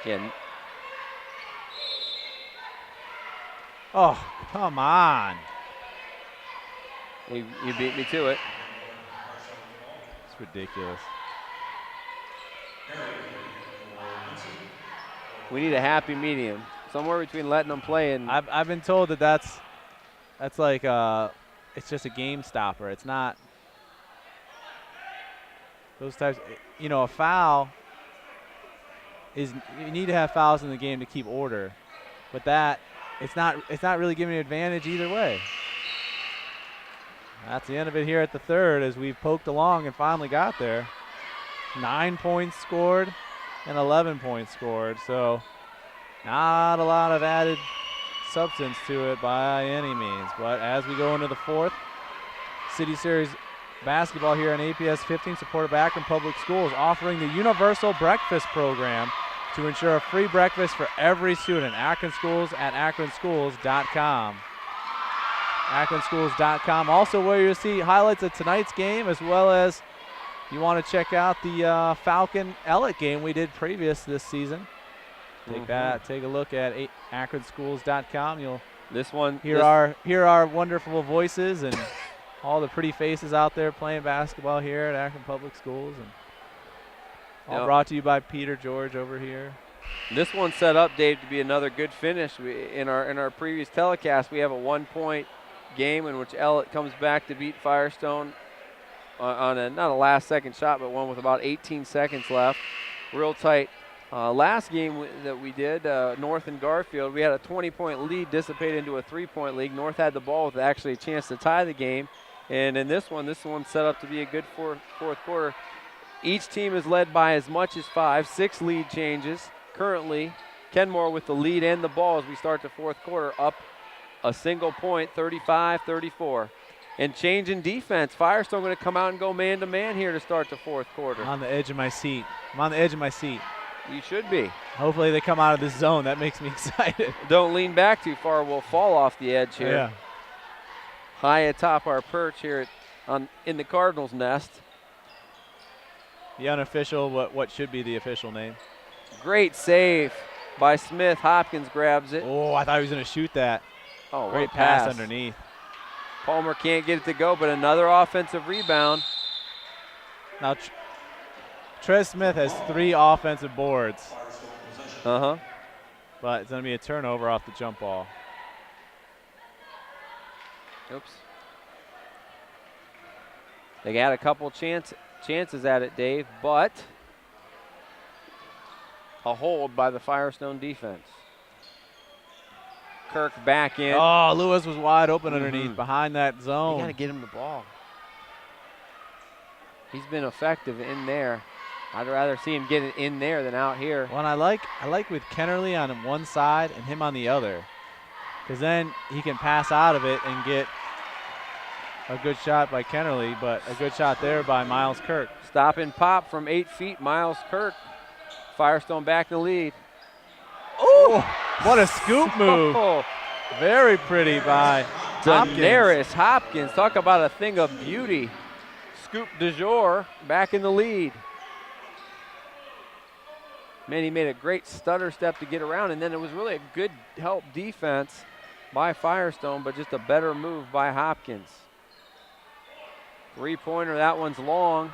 [SPEAKER 5] Yeah.
[SPEAKER 2] Oh, come on.
[SPEAKER 5] You beat me to it.
[SPEAKER 2] It's ridiculous.
[SPEAKER 5] We need a happy medium, somewhere between letting them play and
[SPEAKER 2] I've been told that's like it's just a game stopper. It's not those types. You know, a foul is, you need to have fouls in the game to keep order, but that it's not really giving you an advantage either way. That's the end of it here at the third, as we've poked along and finally got there. 9 points scored and 11 points scored. So not a lot of added substance to it by any means. But as we go into the fourth, City Series basketball here on APS 15, supported by Akron Public Schools, offering the Universal Breakfast Program to ensure a free breakfast for every student. Akron Schools at akronschools.com. akronschools.com. Also where you'll see highlights of tonight's game, as well as you want to check out the Falcon Ellet game we did previous this season. Take a look at akronschools.com. You'll hear our wonderful voices and all the pretty faces out there playing basketball here at Akron Public Schools, and all brought to you by Peter George over here.
[SPEAKER 5] This one set up, Dave, to be another good finish. In our previous telecast, we have a 1-point game in which Ellet comes back to beat Firestone on not a last-second shot, but one with about 18 seconds left. Real tight. Last game that we did, North and Garfield, we had a 20-point lead dissipate into a 3-point lead. North had the ball with actually a chance to tie the game. And in this one set up to be a good fourth quarter. Each team is led by as much as 6 lead changes. Currently, Kenmore with the lead and the ball as we start the fourth quarter, up a single point, 35-34. And change in defense. Firestone going to come out and go man-to-man here to start the fourth quarter.
[SPEAKER 2] I'm on the edge of my seat.
[SPEAKER 5] You should be.
[SPEAKER 2] Hopefully they come out of this zone. That makes me excited.
[SPEAKER 5] Don't lean back too far. We'll fall off the edge here.
[SPEAKER 2] Yeah.
[SPEAKER 5] High atop our perch here in the Cardinals' nest.
[SPEAKER 2] The unofficial, what should be the official name.
[SPEAKER 5] Great save by Smith. Hopkins grabs it.
[SPEAKER 2] Oh, I thought he was going to shoot that.
[SPEAKER 5] Oh,
[SPEAKER 2] great pass underneath.
[SPEAKER 5] Palmer can't get it to go, but another offensive rebound.
[SPEAKER 2] Now, Trez Smith has 3 offensive boards.
[SPEAKER 5] But
[SPEAKER 2] it's going to be a turnover off the jump ball.
[SPEAKER 5] Oops. They got a couple chances at it, Dave, but a hold by the Firestone defense. Kirk back in.
[SPEAKER 2] Oh, Lewis was wide open underneath behind that zone.
[SPEAKER 5] You got to get him the ball. He's been effective in there. I'd rather see him get it in there than out here.
[SPEAKER 2] Well, and I like with Kennerly on one side and him on the other, because then he can pass out of it and get a good shot by Kennerly, but a good shot there by Miles Kirk.
[SPEAKER 5] Stop and pop from 8 feet, Miles Kirk. Firestone back in the lead.
[SPEAKER 2] Oh, what a scoop move. Very pretty by
[SPEAKER 5] Daenerys Hopkins. Talk about a thing of beauty. Scoop du jour back in the lead. Man, he made a great stutter step to get around, and then it was really a good help defense by Firestone, but just a better move by Hopkins. 3-pointer, that one's long.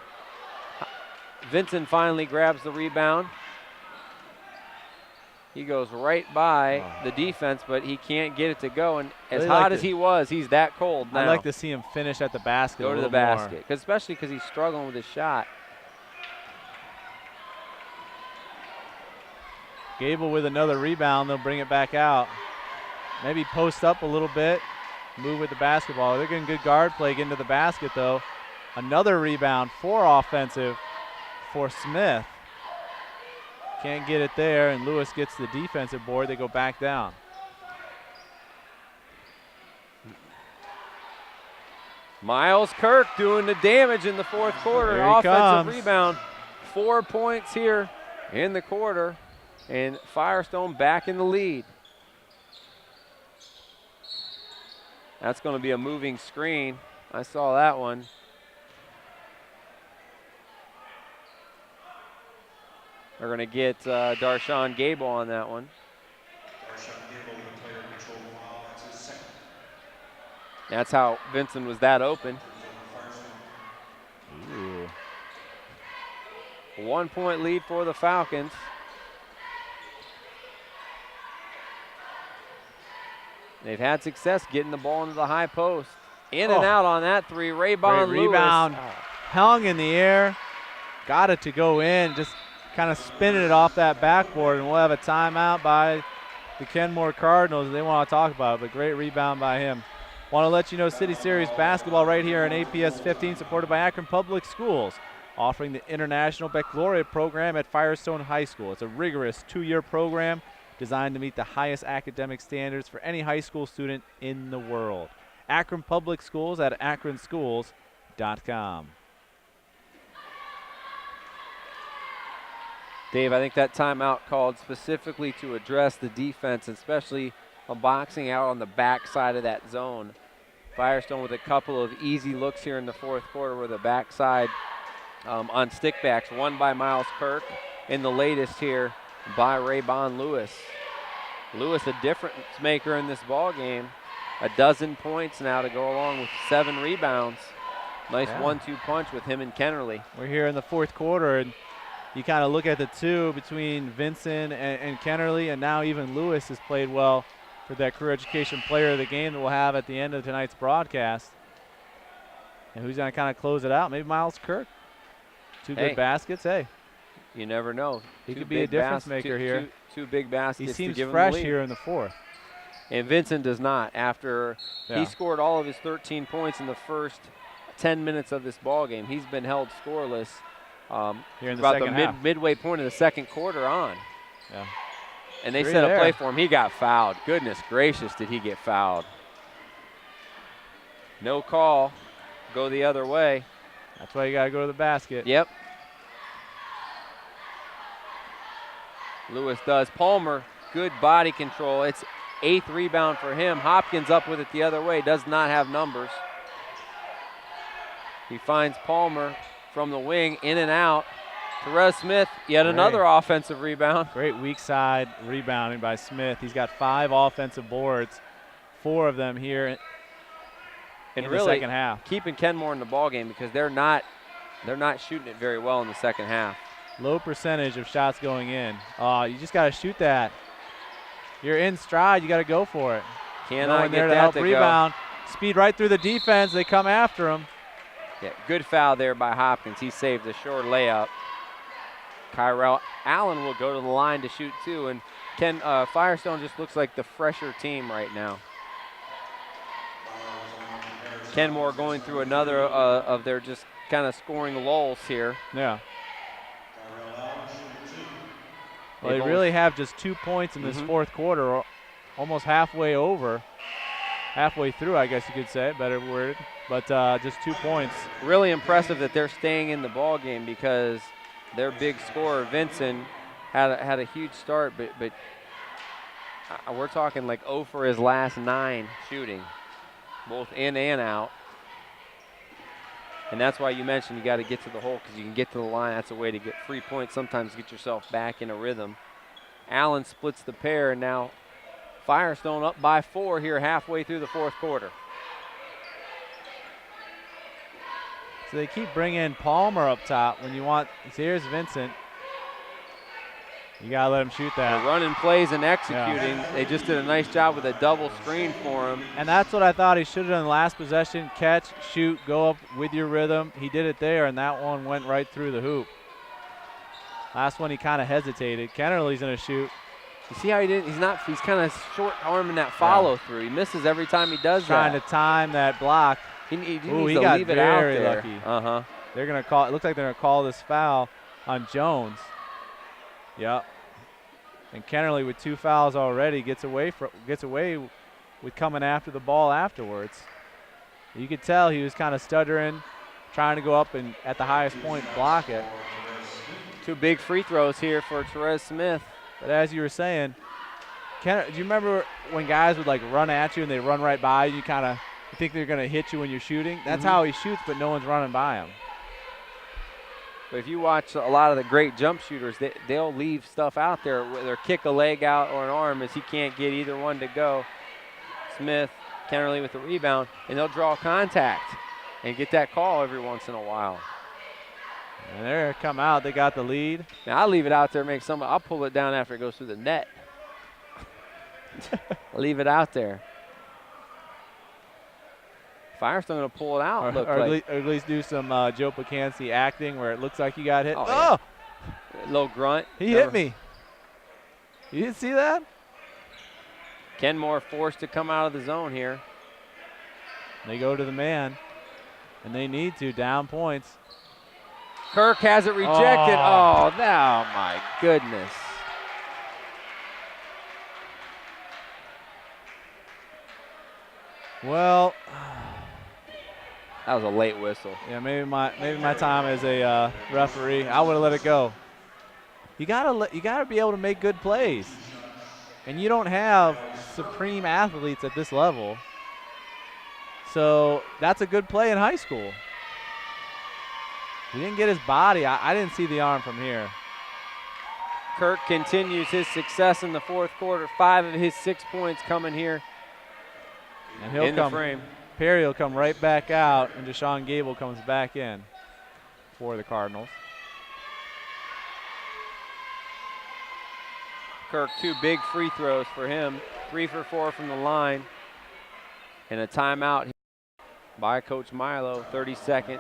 [SPEAKER 5] Vincent finally grabs the rebound. He goes right by the defense, but he can't get it to go. And as hot as he was, he's that cold now.
[SPEAKER 2] I'd like to see him finish at the basket.
[SPEAKER 5] Go to the basket, especially because he's struggling with his shot.
[SPEAKER 2] Gable with another rebound. They'll bring it back out. Maybe post up a little bit, move with the basketball. They're getting good guard play, get into the basket, though. Another rebound, 4 offensive for Smith. Can't get it there, and Lewis gets the defensive board. They go back down.
[SPEAKER 5] Miles Kirk doing the damage in the fourth quarter.
[SPEAKER 2] Here he
[SPEAKER 5] Offensive
[SPEAKER 2] comes.
[SPEAKER 5] rebound. 4 points here in the quarter, and Firestone back in the lead. That's going to be a moving screen. I saw that one. They're going to get Darshawn Gable on that one. That's how Vincent was that open.
[SPEAKER 2] Ooh.
[SPEAKER 5] 1-point lead for the Falcons. They've had success getting the ball into the high post. In and out on that 3. Raybon Lewis.
[SPEAKER 2] Rebound. Hung in the air. Got it to go in. Just kind of spinning it off that backboard, and we'll have a timeout by the Kenmore Cardinals. They want to talk about it, but great rebound by him. Want to let you know City Series basketball right here on APS 15, supported by Akron Public Schools, offering the International Baccalaureate program at Firestone High School. It's a rigorous 2-year program designed to meet the highest academic standards for any high school student in the world. Akron Public Schools at akronschools.com.
[SPEAKER 5] Dave, I think that timeout called specifically to address the defense, especially on boxing out on the back side of that zone. Firestone with a couple of easy looks here in the fourth quarter with a backside on stickbacks, one by Miles Kirk, and the latest here by Raybon Lewis. Lewis, a difference maker in this ball game. 12 points now to go along with 7 rebounds. Nice 1-2 punch with him and Kennerly.
[SPEAKER 2] We're here in the fourth quarter, and you kind of look at the two between Vincent and Kennerly, and now even Lewis has played well for that career education player of the game that we'll have at the end of tonight's broadcast. And who's going to kind of close it out? Maybe Miles Kirk. Two good baskets. Hey,
[SPEAKER 5] you never know.
[SPEAKER 2] He could be a difference maker here.
[SPEAKER 5] Two big baskets.
[SPEAKER 2] He seems
[SPEAKER 5] to give
[SPEAKER 2] fresh
[SPEAKER 5] him the lead
[SPEAKER 2] here in the fourth.
[SPEAKER 5] And Vincent does not. After he scored all of his 13 points in the first 10 minutes of this ball game, he's been held scoreless
[SPEAKER 2] here in the
[SPEAKER 5] about
[SPEAKER 2] second
[SPEAKER 5] the
[SPEAKER 2] half.
[SPEAKER 5] midway point of the second quarter on.
[SPEAKER 2] Yeah.
[SPEAKER 5] And they set a play for him. He got fouled. Goodness gracious, did he get fouled. No call. Go the other way.
[SPEAKER 2] That's why you got to go to the basket.
[SPEAKER 5] Yep. Lewis does. Palmer, good body control. It's 8th rebound for him. Hopkins up with it the other way. Does not have numbers. He finds Palmer from the wing, in and out. Therese Smith, yet another offensive rebound.
[SPEAKER 2] Great weak side rebounding by Smith. He's got 5 offensive boards, 4 of them here in the second half.
[SPEAKER 5] Keeping Kenmore in the ball game because they're not shooting it very well in the second half.
[SPEAKER 2] Low percentage of shots going in. You just got to shoot that. You're in stride. You got to go for it.
[SPEAKER 5] Cannot
[SPEAKER 2] there
[SPEAKER 5] get
[SPEAKER 2] to help
[SPEAKER 5] that to
[SPEAKER 2] rebound.
[SPEAKER 5] go.
[SPEAKER 2] Speed right through the defense. They come after him.
[SPEAKER 5] Yeah, good foul there by Hopkins. He saved a short layup. Kyrell Allen will go to the line to shoot too, and Firestone just looks like the fresher team right now. Kenmore going through another of their just kind of scoring lulls here.
[SPEAKER 2] Yeah. Well, they really have just 2 points in this fourth quarter, almost halfway through, I guess you could say, better worded, but just 2 points.
[SPEAKER 5] Really impressive that they're staying in the ball game because their big scorer, Vincent, had a huge start, but we're talking like 0 for his last 9 shooting, both in and out. And that's why you mentioned you got to get to the hole because you can get to the line. That's a way to get free points, sometimes get yourself back in a rhythm. Allen splits the pair, and now Firestone up by 4 here halfway through the fourth quarter.
[SPEAKER 2] So they keep bringing Palmer up top when you want. So here's Vincent. You got to let him shoot that.
[SPEAKER 5] They're running plays and executing. Yeah. They just did a nice job with a double screen for him.
[SPEAKER 2] And that's what I thought he should have done last possession. Catch, shoot, go up with your rhythm. He did it there, and that one went right through the hoop. Last one he kind of hesitated. Kennerly's going to shoot.
[SPEAKER 5] You see how he didn't? He's kind of short arming that follow through. He misses every time he does
[SPEAKER 2] Trying to time that block.
[SPEAKER 5] He needs
[SPEAKER 2] got
[SPEAKER 5] to leave it out there.
[SPEAKER 2] Lucky. They're going to call. It looks like they're going to call this foul on Jones. Yep. And Kennerly with 2 fouls already gets away with coming after the ball afterwards. You could tell he was kind of stuttering, trying to go up and at the highest point block it.
[SPEAKER 5] 2 big free throws here for Therese Smith.
[SPEAKER 2] But as you were saying, do you remember when guys would like run at you and they run right by you? You kind of think they're going to hit you when you're shooting. That's how he shoots, but no one's running by him.
[SPEAKER 5] But if you watch a lot of the great jump shooters, they'll leave stuff out there, whether kick a leg out or an arm, as he can't get either one to go. Smith, Kennerly with the rebound, and they'll draw contact and get that call every once in a while.
[SPEAKER 2] And there, come out. They got the lead.
[SPEAKER 5] Now I'll leave it out there, I'll pull it down after it goes through the net. Leave it out there. Firestone going to pull it out.
[SPEAKER 2] Or at least do some Joe Pacansey acting where it looks like he got hit.
[SPEAKER 5] Yeah. Little grunt.
[SPEAKER 2] He hit me. You didn't see that?
[SPEAKER 5] Kenmore forced to come out of the zone here.
[SPEAKER 2] They go to the man, and they need to, down points.
[SPEAKER 5] Kirk has it rejected. Oh, my goodness.
[SPEAKER 2] Well,
[SPEAKER 5] that was a late whistle.
[SPEAKER 2] Yeah, maybe my time as a referee, I would have let it go. You gotta be able to make good plays, and you don't have supreme athletes at this level. So that's a good play in high school. He didn't get his body. I didn't see the arm from here.
[SPEAKER 5] Kirk continues his success in the fourth quarter. 5 of his 6 points coming here.
[SPEAKER 2] And he'll
[SPEAKER 5] in
[SPEAKER 2] come,
[SPEAKER 5] the frame.
[SPEAKER 2] Perry will come right back out, and Deshaun Gable comes back in for the Cardinals.
[SPEAKER 5] Kirk, 2 big free throws for him. 3 for 4 from the line. And a timeout by Coach Milo, 32nd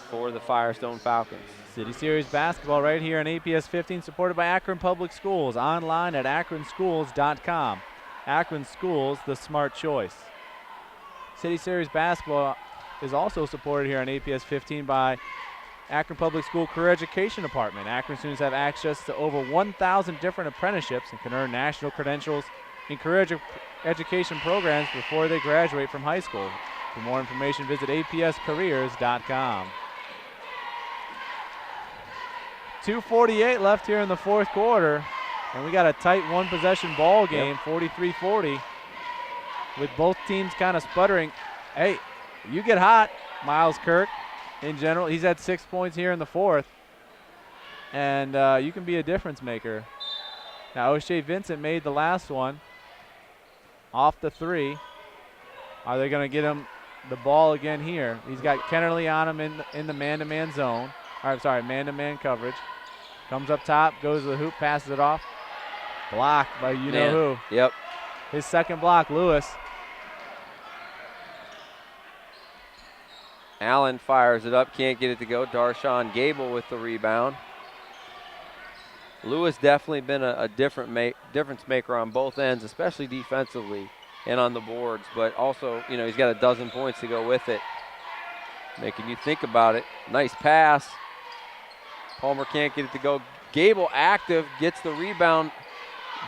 [SPEAKER 5] for the Firestone Falcons.
[SPEAKER 2] City Series basketball right here on APS 15, supported by Akron Public Schools. Online at akronschools.com. Akron Schools, the smart choice. City Series basketball is also supported here on APS 15 by Akron Public School Career Education Department. Akron students have access to over 1,000 different apprenticeships and can earn national credentials in career education programs before they graduate from high school. For more information, visit apscareers.com. 2:48 left here in the fourth quarter, and we got a tight one-possession ball game, 43-40. With both teams kind of sputtering. Hey, you get hot, Miles Kirk, in general. He's had 6 points here in the fourth, and you can be a difference maker. Now, O'Shea Vincent made the last one off the 3. Are they going to get him the ball again here? He's got Kennerly on him in the man-to-man zone. Man-to-man coverage. Comes up top, goes to the hoop, passes it off. Blocked by you-know-who.
[SPEAKER 5] Yep.
[SPEAKER 2] His second block, Lewis.
[SPEAKER 5] Allen fires it up, can't get it to go. Darshawn Gable with the rebound. Lewis definitely been a difference maker on both ends, especially defensively and on the boards, but also, he's got a dozen points to go with it, making you think about it. Nice pass. Palmer can't get it to go. Gable active, gets the rebound.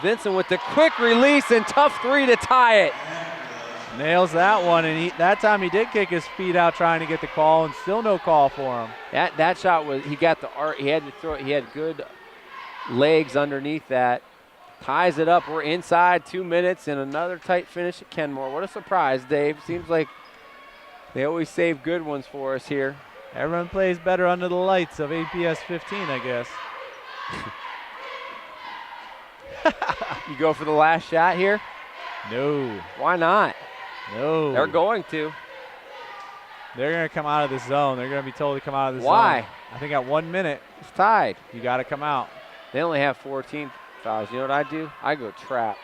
[SPEAKER 5] Vincent with the quick release and tough 3 to tie it.
[SPEAKER 2] Nails that one, and that time he did kick his feet out trying to get the call, and still no call for him.
[SPEAKER 5] That shot was, he got the art, he had to throw it, he had good legs underneath that. Ties it up, we're inside 2 minutes, and another tight finish at Kenmore. What a surprise, Dave. Seems like they always save good ones for us here.
[SPEAKER 2] Everyone plays better under the lights of APS 15, I guess.
[SPEAKER 5] You go for the last shot here?
[SPEAKER 2] No.
[SPEAKER 5] Why not?
[SPEAKER 2] No.
[SPEAKER 5] They're going to.
[SPEAKER 2] They're going to come out of the zone. They're going to be told to come out of the zone.
[SPEAKER 5] Why?
[SPEAKER 2] I think at 1 minute,
[SPEAKER 5] It's tied.
[SPEAKER 2] you got to come out.
[SPEAKER 5] They only have 14 fouls. You know what I do? I go trap.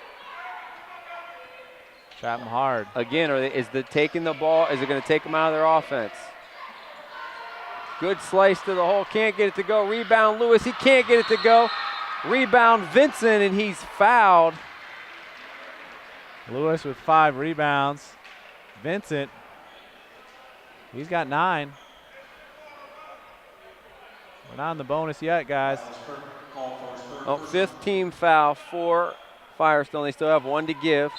[SPEAKER 2] Trap them hard.
[SPEAKER 5] Again, is it taking the ball? Is it going to take them out of their offense? Good slice to the hole. Can't get it to go. Rebound, Lewis. He can't get it to go. Rebound, Vincent, and he's fouled.
[SPEAKER 2] Lewis with 5 rebounds. Vincent, he's got 9. We're not in the bonus yet, guys.
[SPEAKER 5] Oh, 5th team foul for Firestone. They still have 1 to give.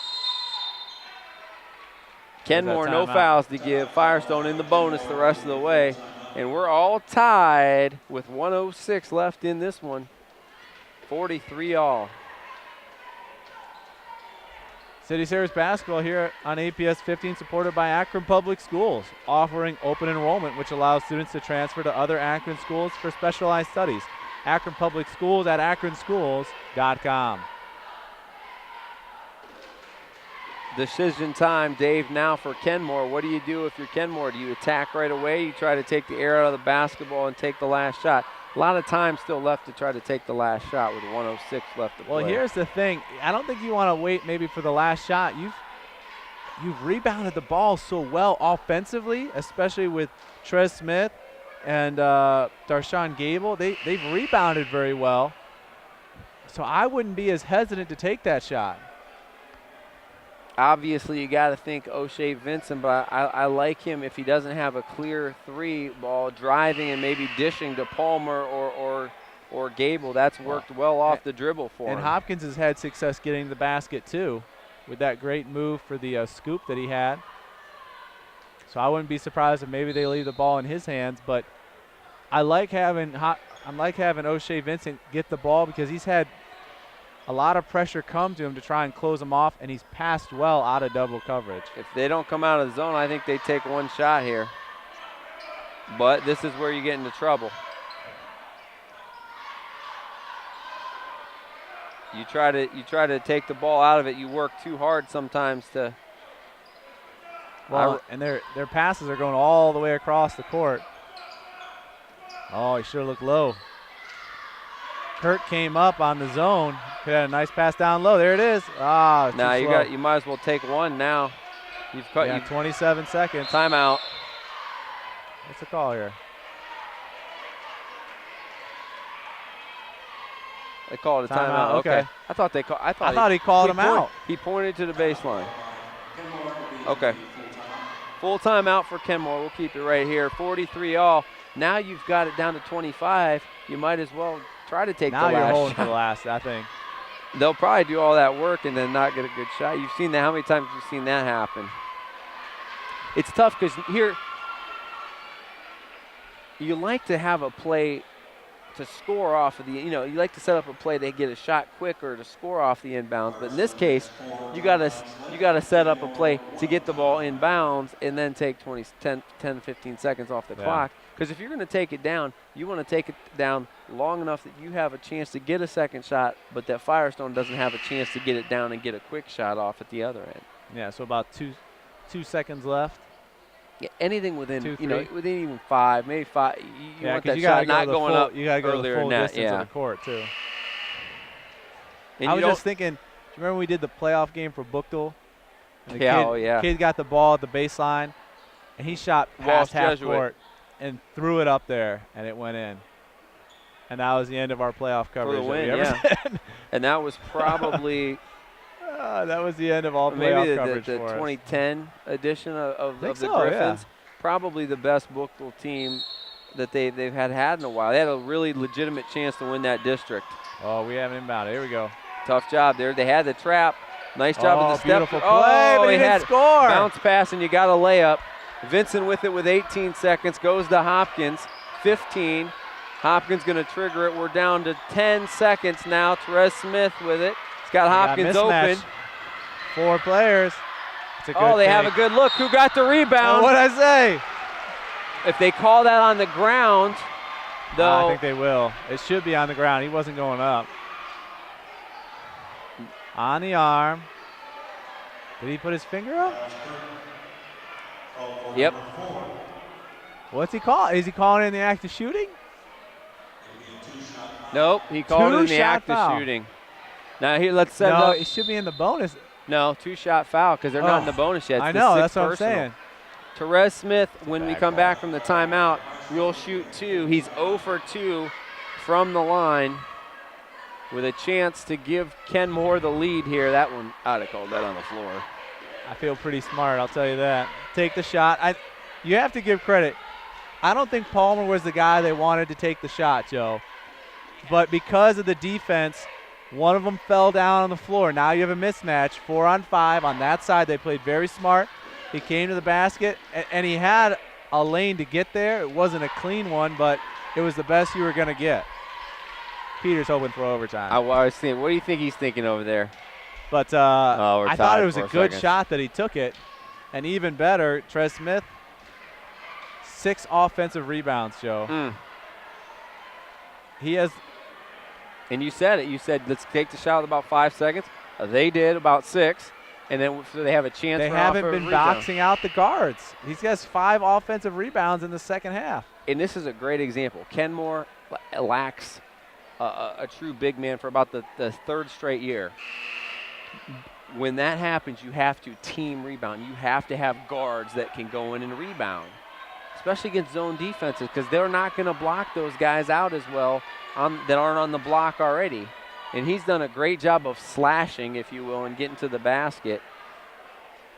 [SPEAKER 5] Kenmore, no fouls to give. Firestone in the bonus the rest of the way. And we're all tied with 1:06 left in this one. 43 all.
[SPEAKER 2] City Series basketball here on APS 15, supported by Akron Public Schools, offering open enrollment, which allows students to transfer to other Akron schools for specialized studies. Akron Public Schools at akronschools.com.
[SPEAKER 5] Decision time, Dave, now for Kenmore. What do you do if you're Kenmore? Do you attack right away? You try to take the air out of the basketball and take the last shot? A lot of time still left to try to take the last shot with 1:06 left to play.
[SPEAKER 2] Well, here's the thing. I don't think you want to wait maybe for the last shot. You've rebounded the ball so well offensively, especially with Trez Smith and Darshawn Gable. They've rebounded very well. So I wouldn't be as hesitant to take that shot.
[SPEAKER 5] obviously you got to think O'Shea Vincent, but I like him if he doesn't have a clear 3 ball driving and maybe dishing to Palmer or Gable. That's worked well off the dribble for him.
[SPEAKER 2] And Hopkins has had success getting to the basket too, with that great move for the scoop that he had. So I wouldn't be surprised if maybe they leave the ball in his hands, but I like having O'Shea Vincent get the ball because he's had a lot of pressure come to him to try and close him off, and he's passed well out of double coverage.
[SPEAKER 5] If they don't come out of the zone, I think they take one shot here. But this is where you get into trouble. You try to take the ball out of it. You work too hard sometimes to.
[SPEAKER 2] Well, and their passes are going all the way across the court. Oh, he sure looked low. Kirk came up on the zone. Could have a nice pass down low. There it is. Ah,
[SPEAKER 5] now you might as well take one now. You've cut.
[SPEAKER 2] Yeah, 27 seconds.
[SPEAKER 5] Timeout.
[SPEAKER 2] What's the call here?
[SPEAKER 5] They called a timeout.
[SPEAKER 2] Okay.
[SPEAKER 5] I thought they called.
[SPEAKER 2] I thought he called him out.
[SPEAKER 5] He pointed to the baseline. Okay. Full timeout for Kenmore. We'll keep it right here. 43 all. Now you've got it down to 25. You might as well try to take the last shot.
[SPEAKER 2] Now you're holding for the last, I think.
[SPEAKER 5] They'll probably do all that work and then not get a good shot. You've seen that. How many times have you seen that happen? It's tough because here you like to have a play to score off of the, you like to set up a play to get a shot quicker to score off the inbounds. But in this case, you got to set up a play to get the ball inbounds and then take 10 to 15 seconds off the clock. Because if you're going to take it down, you want to take it down long enough that you have a chance to get a second shot, but that Firestone doesn't have a chance to get it down and get a quick shot off at the other end.
[SPEAKER 2] Yeah, so about two seconds left.
[SPEAKER 5] Yeah, anything within, within even 5, maybe 5. You want that
[SPEAKER 2] gotta
[SPEAKER 5] shot not going up.
[SPEAKER 2] You got to go to the full
[SPEAKER 5] that,
[SPEAKER 2] distance of the court, too.
[SPEAKER 5] And
[SPEAKER 2] I was just thinking, do you remember when we did the playoff game for Bookdale? And the kid got the ball at the baseline, and he shot past half court and threw it up there, and it went in. And that was the end of our playoff coverage.
[SPEAKER 5] For the win, and that was probably
[SPEAKER 2] that was the end of all playoff coverage
[SPEAKER 5] the
[SPEAKER 2] for us.
[SPEAKER 5] 2010 edition of the
[SPEAKER 2] so,
[SPEAKER 5] Griffins. Probably the best Bookdale team that they've had in a while. They had a really legitimate chance to win that district.
[SPEAKER 2] Oh, we have an inbound. Here we go.
[SPEAKER 5] Tough job there. They had the trap. Nice job of the step.
[SPEAKER 2] Beautiful play, but he didn't score.
[SPEAKER 5] Bounce pass, and you got a layup. Vincent with it with 18 seconds. Goes to Hopkins. 15. Hopkins going to trigger it. We're down to 10 seconds now. Therese Smith with it. He's got Hopkins open.
[SPEAKER 2] 4 players. It's a good
[SPEAKER 5] they have a good look. Who got the rebound?
[SPEAKER 2] What'd I say?
[SPEAKER 5] If they call that on the ground, though.
[SPEAKER 2] I think they will. It should be on the ground. He wasn't going up. On the arm. Did he put his finger up?
[SPEAKER 5] Yep.
[SPEAKER 2] What's he calling? Is he calling it in the act of shooting?
[SPEAKER 5] Nope, he called it in the act of shooting. Now here, let's set it up.
[SPEAKER 2] No, it should be in the bonus.
[SPEAKER 5] No, 2-shot foul because they're not in the bonus yet.
[SPEAKER 2] I know, that's what I'm saying.
[SPEAKER 5] Therese Smith, when we come back from the timeout, will shoot 2. He's 0 for 2 from the line with a chance to give Kenmore the lead here. That one, I'd have called that on the floor.
[SPEAKER 2] I feel pretty smart, I'll tell you that. Take the shot. You have to give credit. I don't think Palmer was the guy they wanted to take the shot, Joe. But because of the defense, one of them fell down on the floor. Now you have a mismatch, 4 on 5. On that side, they played very smart. He came to the basket, and he had a lane to get there. It wasn't a clean one, but it was the best you were going to get. Peter's hoping for overtime.
[SPEAKER 5] I was thinking, what do you think he's thinking over there?
[SPEAKER 2] But I thought it was a good shot that he took it. And even better, Trez Smith, 6 offensive rebounds, Joe. He has.
[SPEAKER 5] And you said it. You said, let's take the shot with about 5 seconds. They did about 6. And then so they have a chance.
[SPEAKER 2] They haven't been boxing out the guards. He has 5 offensive rebounds in the second half.
[SPEAKER 5] And this is a great example. Kenmore lacks a true big man for about the 3rd straight year. When that happens, you have to team rebound. You have to have guards that can go in and rebound, especially against zone defenses, because they're not going to block those guys out as well that aren't on the block already. And he's done a great job of slashing, if you will, and getting to the basket.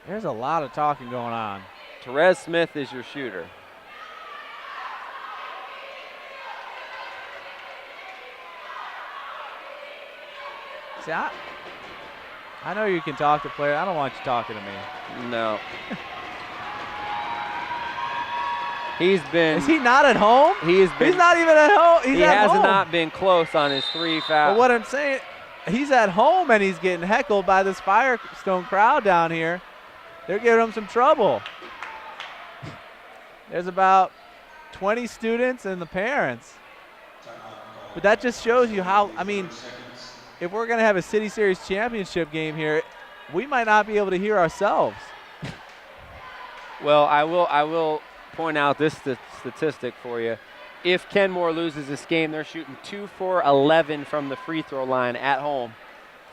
[SPEAKER 2] There's a lot of talking going on.
[SPEAKER 5] Therese Smith is your shooter.
[SPEAKER 2] See, I know you can talk to players. I don't want you talking to me.
[SPEAKER 5] No. He's been.
[SPEAKER 2] Is he not at home?
[SPEAKER 5] He's
[SPEAKER 2] not even at home. He
[SPEAKER 5] has not been close on his 3 fouls.
[SPEAKER 2] But what I'm saying, he's at home and he's getting heckled by this Firestone crowd down here. They're giving him some trouble. There's about 20 students and the parents. But that just shows you how, I mean, if we're going to have a City Series championship game here, we might not be able to hear ourselves.
[SPEAKER 5] Well, I will point out this statistic for you. If Kenmore loses this game, they're shooting 2 for 11 from the free throw line at home.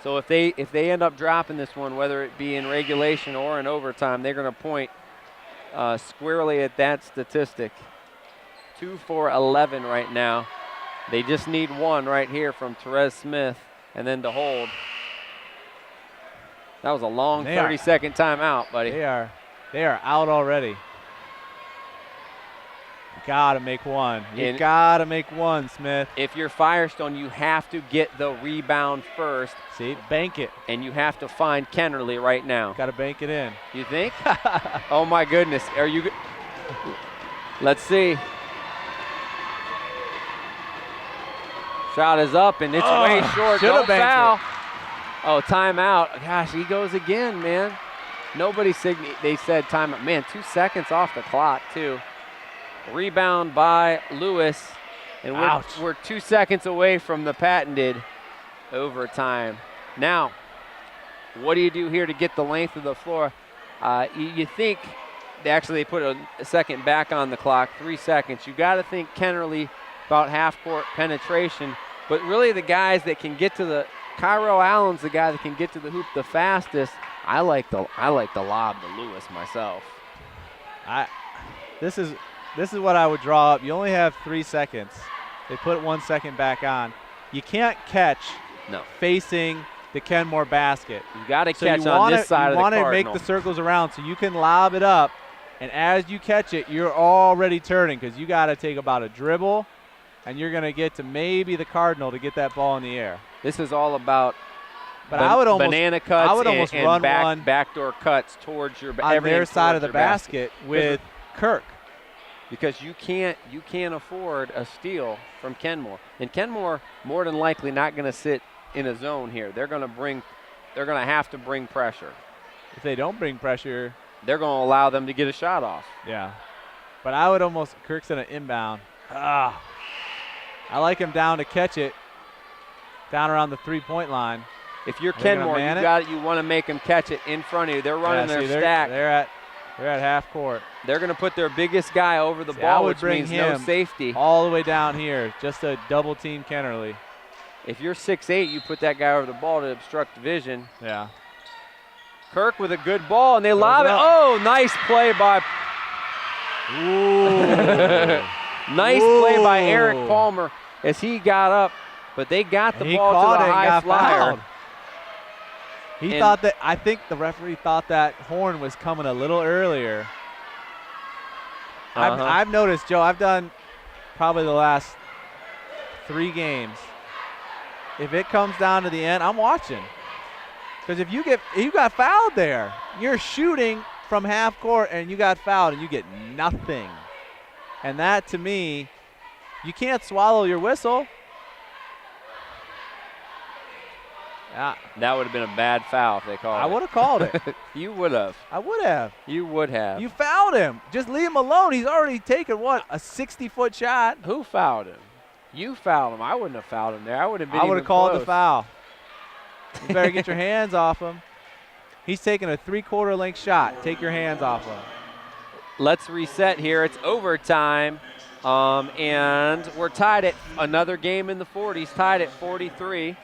[SPEAKER 5] So if they end up dropping this one, whether it be in regulation or in overtime, they're going to point squarely at that statistic. 2 for 11 right now. They just need one right here from Therese Smith and then to hold. That was a long 30-second timeout, buddy.
[SPEAKER 2] They are out already. Gotta make one. You gotta make one, Smith.
[SPEAKER 5] If you're Firestone, you have to get the rebound first.
[SPEAKER 2] See, bank it.
[SPEAKER 5] And you have to find Kennerly right now.
[SPEAKER 2] Gotta bank it in.
[SPEAKER 5] You think? Oh my goodness. Are you? Let's see. Shot is up and it's way short. Don't foul. Oh, timeout. Gosh, he goes again, man. Nobody they said timeout. Man, 2 seconds off the clock too. Rebound by Lewis, and we're 2 seconds away from the patented overtime. Now, what do you do here to get the length of the floor? You think they put a second back on the clock, 3 seconds. You got to think Kennerly about half-court penetration, but really the guys that can get to the Cairo Allen's the guy that can get to the hoop the fastest. I like the lob to Lewis myself.
[SPEAKER 2] This is what I would draw up. You only have 3 seconds. They put 1 second back on. You can't catch facing the Kenmore basket.
[SPEAKER 5] You got to catch on this side of the Cardinal.
[SPEAKER 2] You want to make the circles around so you can lob it up, and as you catch it, you're already turning because you got to take about a dribble, and you're going to get to maybe the Cardinal to get that ball in the air.
[SPEAKER 5] This is all about banana cuts and backdoor cuts towards your
[SPEAKER 2] on their side of the basket with Kirk.
[SPEAKER 5] Because you can't afford a steal from Kenmore. And Kenmore more than likely not going to sit in a zone here. They're going to have to bring pressure.
[SPEAKER 2] If they don't bring pressure,
[SPEAKER 5] they're going to allow them to get a shot off.
[SPEAKER 2] Yeah. But I would almost Kirk's in an inbound. I like him down to catch it down around the 3-point line.
[SPEAKER 5] If you're Kenmore, you want to make them catch it in front of you. They're running their stack.
[SPEAKER 2] They're at half court.
[SPEAKER 5] They're going to put their biggest guy over the ball, which means no safety.
[SPEAKER 2] All the way down here, just a double team Kennerly.
[SPEAKER 5] If you're 6'8", you put that guy over the ball to obstruct vision.
[SPEAKER 2] Yeah.
[SPEAKER 5] Kirk with a good ball, and they lob it. Oh, nice play by. Nice play by Eric Palmer as he got up, but they got the ball to the high flyer.
[SPEAKER 2] I think the referee thought that horn was coming a little earlier. I've noticed, Joe, I've done probably the last 3 games. If it comes down to the end, I'm watching. Because if you got fouled there, you're shooting from half court and you got fouled and you get nothing. And that, to me, you can't swallow your whistle.
[SPEAKER 5] That would have been a bad foul if they called it.
[SPEAKER 2] I would have called it.
[SPEAKER 5] You would have.
[SPEAKER 2] I would have.
[SPEAKER 5] You would have.
[SPEAKER 2] You fouled him. Just leave him alone. He's already taken, a 60-foot shot.
[SPEAKER 5] Who fouled him? You fouled him. I wouldn't have fouled him there. I would have
[SPEAKER 2] called
[SPEAKER 5] close.
[SPEAKER 2] the foul. You better get your hands off him. He's taking a 3/4 length shot. Take your hands off him.
[SPEAKER 5] Let's reset here. It's overtime. And we're tied at another game in the 40s, tied at 43.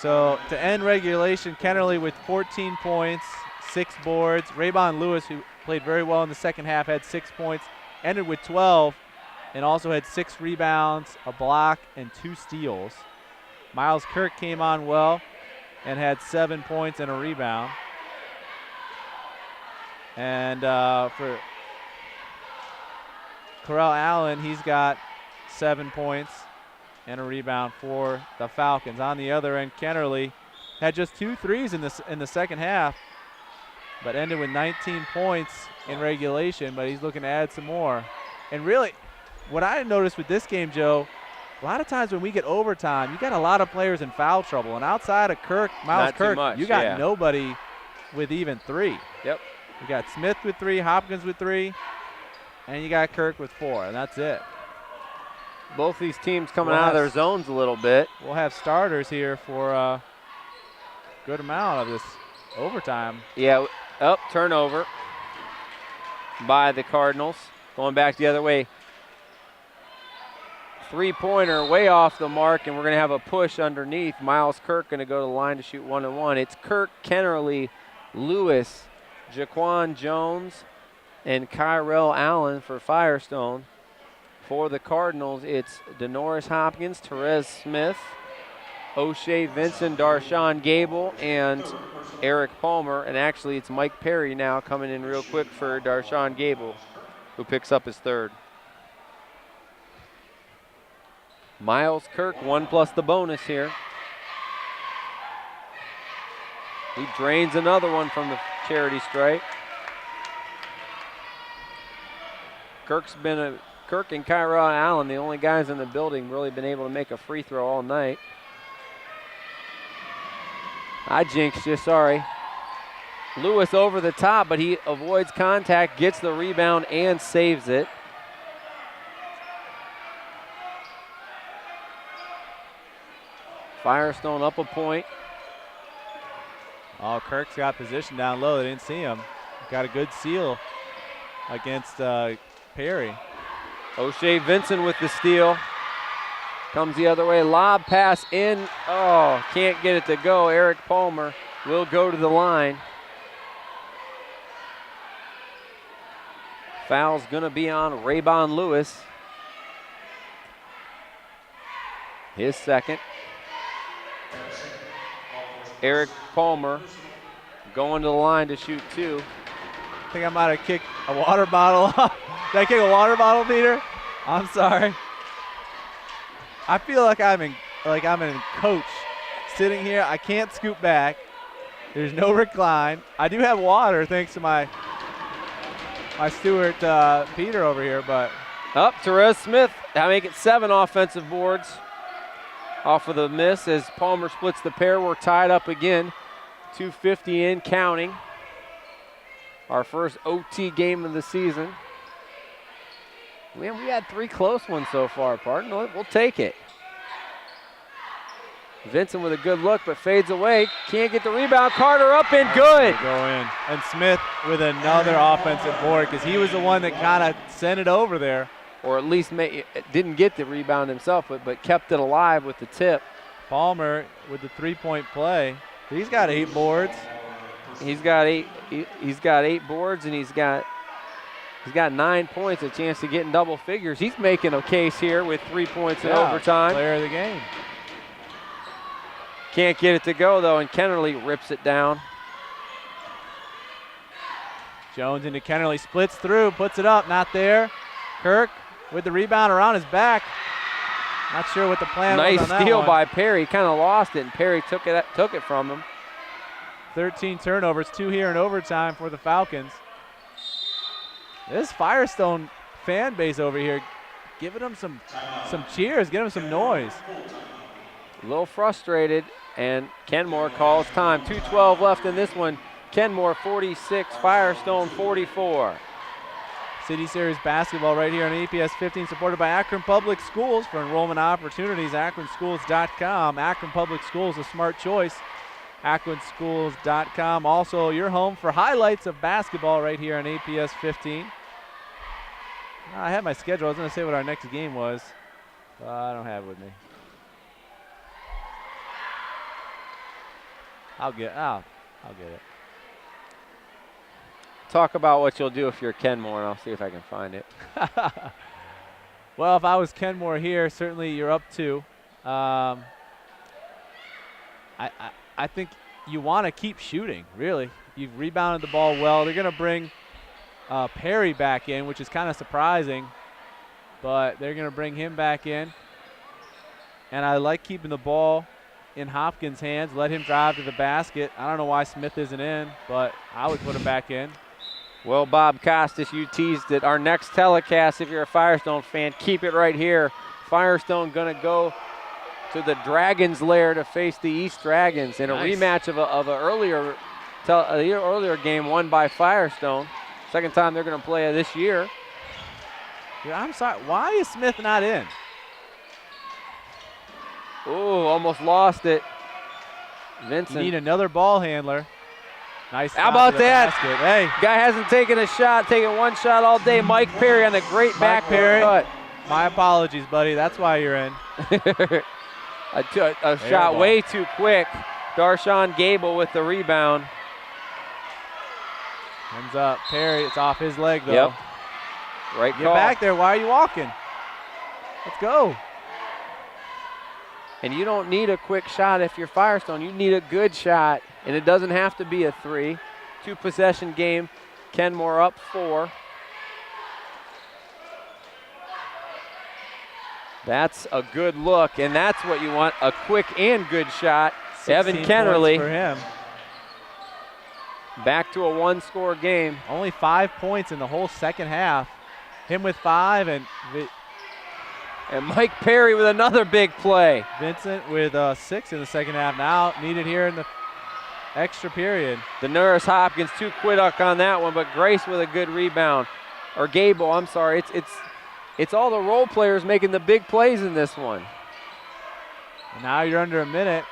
[SPEAKER 2] So to end regulation, Kennerly with 14 points, 6 boards. Raybon Lewis, who played very well in the second half, had 6 points, ended with 12, and also had 6 rebounds, a block, and 2 steals. Miles Kirk came on well, and had 7 points and a rebound. And for Corral Allen, he's got 7 points and a rebound for the Falcons. On the other end, Kennerly had just 2 threes in the second half, but ended with 19 points in regulation, but he's looking to add some more. And really, what I noticed with this game, Joe, a lot of times when we get overtime, you got a lot of players in foul trouble. And outside of Miles Kirk, you got nobody with even 3.
[SPEAKER 5] Yep.
[SPEAKER 2] You got Smith with 3, Hopkins with 3, and you got Kirk with 4, and that's it.
[SPEAKER 5] Both these teams coming out of their zones a little bit.
[SPEAKER 2] We'll have starters here for a good amount of this overtime.
[SPEAKER 5] Yeah, turnover by the Cardinals. Going back the other way. 3-pointer way off the mark, and we're going to have a push underneath. Miles Kirk going to go to the line to shoot 1-1. It's Kirk, Kennerly, Lewis, Jaquan Jones, and Kyrell Allen for Firestone. For the Cardinals, it's Denoris Hopkins, Therese Smith, O'Shea Vincent, Darshawn Gable, and Eric Palmer. And actually, it's Mike Perry now coming in real quick for Darshawn Gable, who picks up his 3rd. Miles Kirk, 1 plus the bonus here. He drains another one from the charity stripe. Kirk and Kyrell Allen, the only guys in the building, really been able to make a free throw all night. I jinxed you, sorry. Lewis over the top, but he avoids contact, gets the rebound, and saves it. Firestone up a point.
[SPEAKER 2] Oh, Kirk's got position down low. They didn't see him. Got a good seal against Perry.
[SPEAKER 5] O'Shea Vincent with the steal. Comes the other way. Lob pass in. Oh, can't get it to go. Eric Palmer will go to the line. Foul's going to be on Raybon Lewis. His 2nd. Eric Palmer going to the line to shoot 2.
[SPEAKER 2] I think I might have kicked a water bottle off. Did I kick a water bottle, Peter? I'm sorry. I feel like I'm in coach sitting here. I can't scoot back. There's no recline. I do have water thanks to my steward Peter over here, but
[SPEAKER 5] up Therese Smith. I make it 7 offensive boards off of the miss as Palmer splits the pair. We're tied up again. 2:50 in, counting. Our first OT game of the season. Man, we had 3 close ones so far, partner. We'll take it. Vincent with a good look, but fades away. Can't get the rebound. Carter up and good.
[SPEAKER 2] Go in. And Smith with another offensive board because he was the one that kind of sent it over there.
[SPEAKER 5] Or at least didn't get the rebound himself, but kept it alive with the tip.
[SPEAKER 2] Palmer with the 3-point play. He's got 8 boards.
[SPEAKER 5] He's got 8. He's got 8 boards, and he's got 9 points, a chance to get in double figures. He's making a case here with 3 points in overtime.
[SPEAKER 2] Player of the game.
[SPEAKER 5] Can't get it to go though, and Kennerly rips it down.
[SPEAKER 2] Jones into Kennerly, splits through, puts it up, not there. Kirk with the rebound around his back. Not sure what the plan was on that one.
[SPEAKER 5] Nice steal by Perry. Kind of lost it, and Perry took it from him.
[SPEAKER 2] 13 turnovers, 2 here in overtime for the Falcons. This Firestone fan base over here giving them some cheers, giving them some noise.
[SPEAKER 5] A little frustrated, and Kenmore calls time. 2:12 left in this one. Kenmore 46, Firestone 44.
[SPEAKER 2] City Series basketball right here on APS 15, supported by Akron Public Schools. For enrollment opportunities, akronschools.com. Akron Public Schools, a smart choice. akronschools.com. Also, your home for highlights of basketball right here on APS 15. I had my schedule. I was going to say what our next game was. I don't have it with me. I'll get it.
[SPEAKER 5] Talk about what you'll do if you're Kenmore, and I'll see if I can find it.
[SPEAKER 2] Well, if I was Kenmore here, certainly you're up 2. I I think you want to keep shooting, really. You've rebounded the ball well. They're going to bring Perry back in, which is kind of surprising, but they're going to bring him back in. And I like keeping the ball in Hopkins' hands, let him drive to the basket. I don't know why Smith isn't in, but I would put him back in.
[SPEAKER 5] Well, Bob Costas, you teased it. Our next telecast, if you're a Firestone fan, keep it right here. Firestone going to go to the Dragons' lair to face the East Dragons in a rematch of an earlier game won by Firestone. Second time they're going to play this year.
[SPEAKER 2] Yeah, I'm sorry. Why is Smith not in?
[SPEAKER 5] Ooh, almost lost it. Vincent.
[SPEAKER 2] You need another ball handler. Nice.
[SPEAKER 5] How about that?
[SPEAKER 2] Basket. Hey.
[SPEAKER 5] Guy hasn't taken a shot, taken one shot all day. Mike Perry on the great back cut.
[SPEAKER 2] My apologies, buddy. That's why you're in.
[SPEAKER 5] a shot way too quick. Darshawn Gable with the rebound.
[SPEAKER 2] Ends up. Perry, it's off his leg, though.
[SPEAKER 5] Yep. Right
[SPEAKER 2] Get
[SPEAKER 5] call.
[SPEAKER 2] back there. Why are you walking? Let's go.
[SPEAKER 5] And you don't need a quick shot if you're Firestone. You need a good shot, and it doesn't have to be a 3. 2-possession game. Kenmore up 4. That's a good look, and that's what you want, a quick and good shot. Evan Kennerly
[SPEAKER 2] for him.
[SPEAKER 5] Back to a 1-score game.
[SPEAKER 2] Only 5 points in the whole second half. Him with 5 and
[SPEAKER 5] Mike Perry with another big play.
[SPEAKER 2] Vincent with 6 in the second half. Now needed here in the extra period.
[SPEAKER 5] Daenerys Hopkins too quick on that one, but Grace with a good rebound. Or Gable, I'm sorry. It's all the role players making the big plays in this one.
[SPEAKER 2] And now you're under a minute.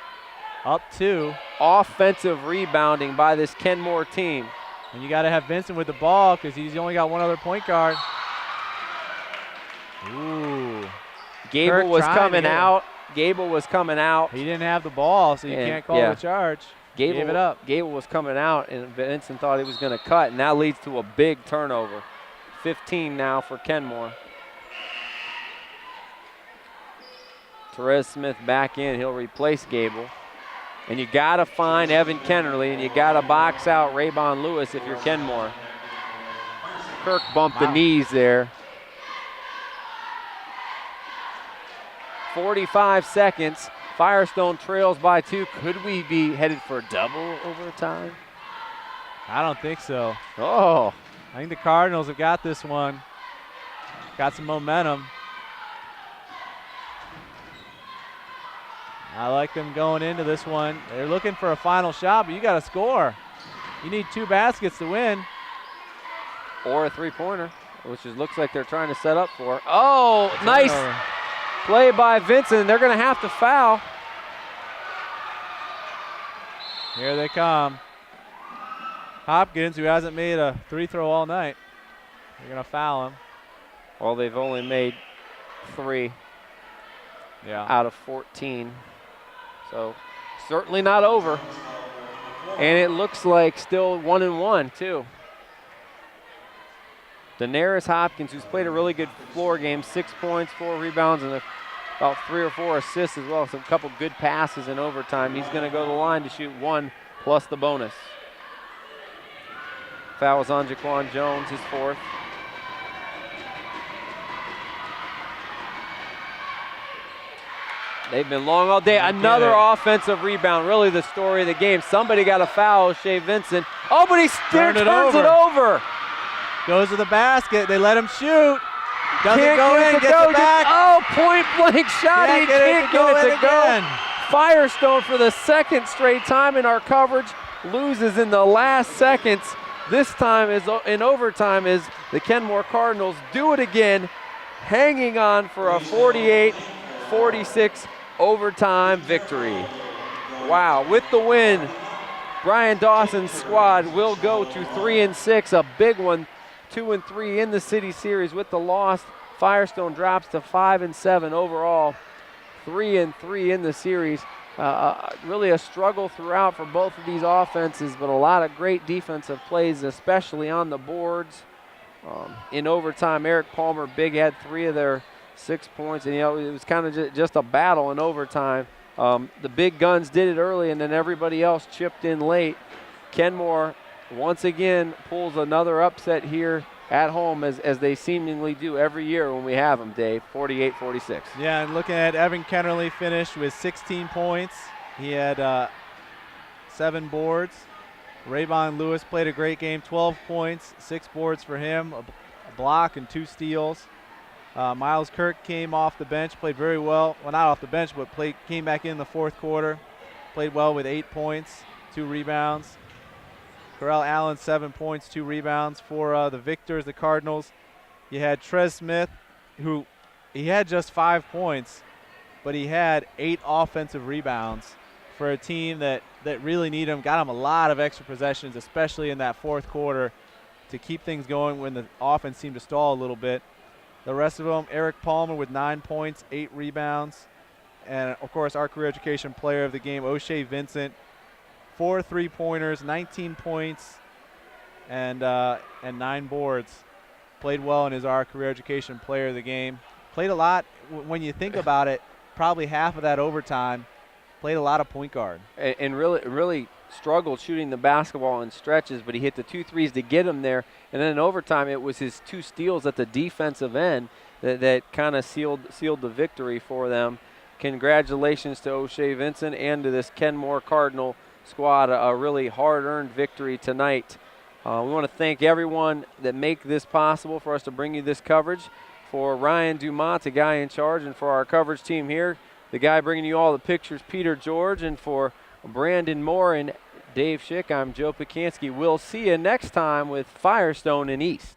[SPEAKER 2] Up 2.
[SPEAKER 5] Offensive rebounding by this Kenmore team.
[SPEAKER 2] And you got to have Vincent with the ball because he's only got one other point guard. Ooh.
[SPEAKER 5] Gable was coming out. Gable was coming out.
[SPEAKER 2] He didn't have the ball, so you can't call the charge. Gave it up.
[SPEAKER 5] Gable was coming out, and Vincent thought he was going to cut, and that leads to a big turnover. 15 now for Kenmore. Therese Smith back in. He'll replace Gable. And you got to find Evan Kennerly, and you got to box out Raybon Lewis if you're Kenmore. Kirk bumped the knees there. 45 seconds. Firestone trails by 2. Could we be headed for double overtime?
[SPEAKER 2] I don't think so.
[SPEAKER 5] Oh.
[SPEAKER 2] I think the Cardinals have got this one. Got some momentum. I like them going into this one. They're looking for a final shot, but you got to score. You need 2 baskets to win.
[SPEAKER 5] Or a 3-pointer, which looks like they're trying to set up for. Oh, nice play by Vincent. They're going to have to foul.
[SPEAKER 2] Here they come. Hopkins, who hasn't made a 3-throw all night. They're going to foul him.
[SPEAKER 5] Well, they've only made 3 out of 14. So certainly not over. And it looks like still 1-1 too. Daenerys Hopkins, who's played a really good floor game, 6 points, 4 rebounds, and about 3 or 4 assists as well. So a couple good passes in overtime. He's going to go to the line to shoot 1 plus the bonus. Foul was on Jaquan Jones, his 4th. They've been long all day. Another offensive rebound. Really the story of the game. Somebody got a foul, Shea Vincent. Oh, but he turns it over.
[SPEAKER 2] Goes to the basket. They let him shoot. Doesn't
[SPEAKER 5] Can't
[SPEAKER 2] go in. Gets it back.
[SPEAKER 5] Oh, point blank shot. He can't get it to go. Firestone for the 2nd straight time in our coverage loses in the last seconds. This time is in overtime is the Kenmore Cardinals do it again, hanging on for a 48-46 overtime victory. Wow, with the win, Brian Dawson's squad will go to 3-6, a big one, 2-3 in the City Series. With the loss, Firestone drops to 5-7 overall, 3-3 in the series. Really a struggle throughout for both of these offenses, but a lot of great defensive plays, especially on the boards. In overtime, Eric Palmer, big, had 3 of their 6 points, and it was kind of just a battle in overtime. The big guns did it early, and then everybody else chipped in late. Kenmore once again pulls another upset here at home, as they seemingly do every year when we have them, Dave, 48-46.
[SPEAKER 2] Yeah, and looking at Evan Kennerly finished with 16 points. He had 7 boards. Rayvon Lewis played a great game, 12 points, 6 boards for him, a block and 2 steals. Miles Kirk came off the bench, played very well. Well, not off the bench, but came back in the fourth quarter. Played well with 8 points, 2 rebounds. Corral Allen, 7 points, 2 rebounds. For the victors, the Cardinals, you had Trez Smith, who he had just 5 points, but he had 8 offensive rebounds for a team that really need him. Got him a lot of extra possessions, especially in that fourth quarter, to keep things going when the offense seemed to stall a little bit. The rest of them, Eric Palmer with 9 points, 8 rebounds. And, of course, our career education player of the game, O'Shea Vincent, 4 3-pointers, 19 points, and 9 boards. Played well and is our career education player of the game. Played a lot. When you think about it, probably half of that overtime, played a lot of point guard.
[SPEAKER 5] And really struggled shooting the basketball in stretches, but he hit the 2 threes to get him there. And then in overtime, it was his 2 steals at the defensive end that kind of sealed the victory for them. Congratulations to O'Shea Vincent and to this Kenmore Cardinal squad, a really hard-earned victory tonight. We want to thank everyone that make this possible for us to bring you this coverage. For Ryan Dumont, the guy in charge, and for our coverage team here, the guy bringing you all the pictures, Peter George, and for Brandon Moore and Dave Schick, I'm Joe Pacansky. We'll see you next time with Firestone and East.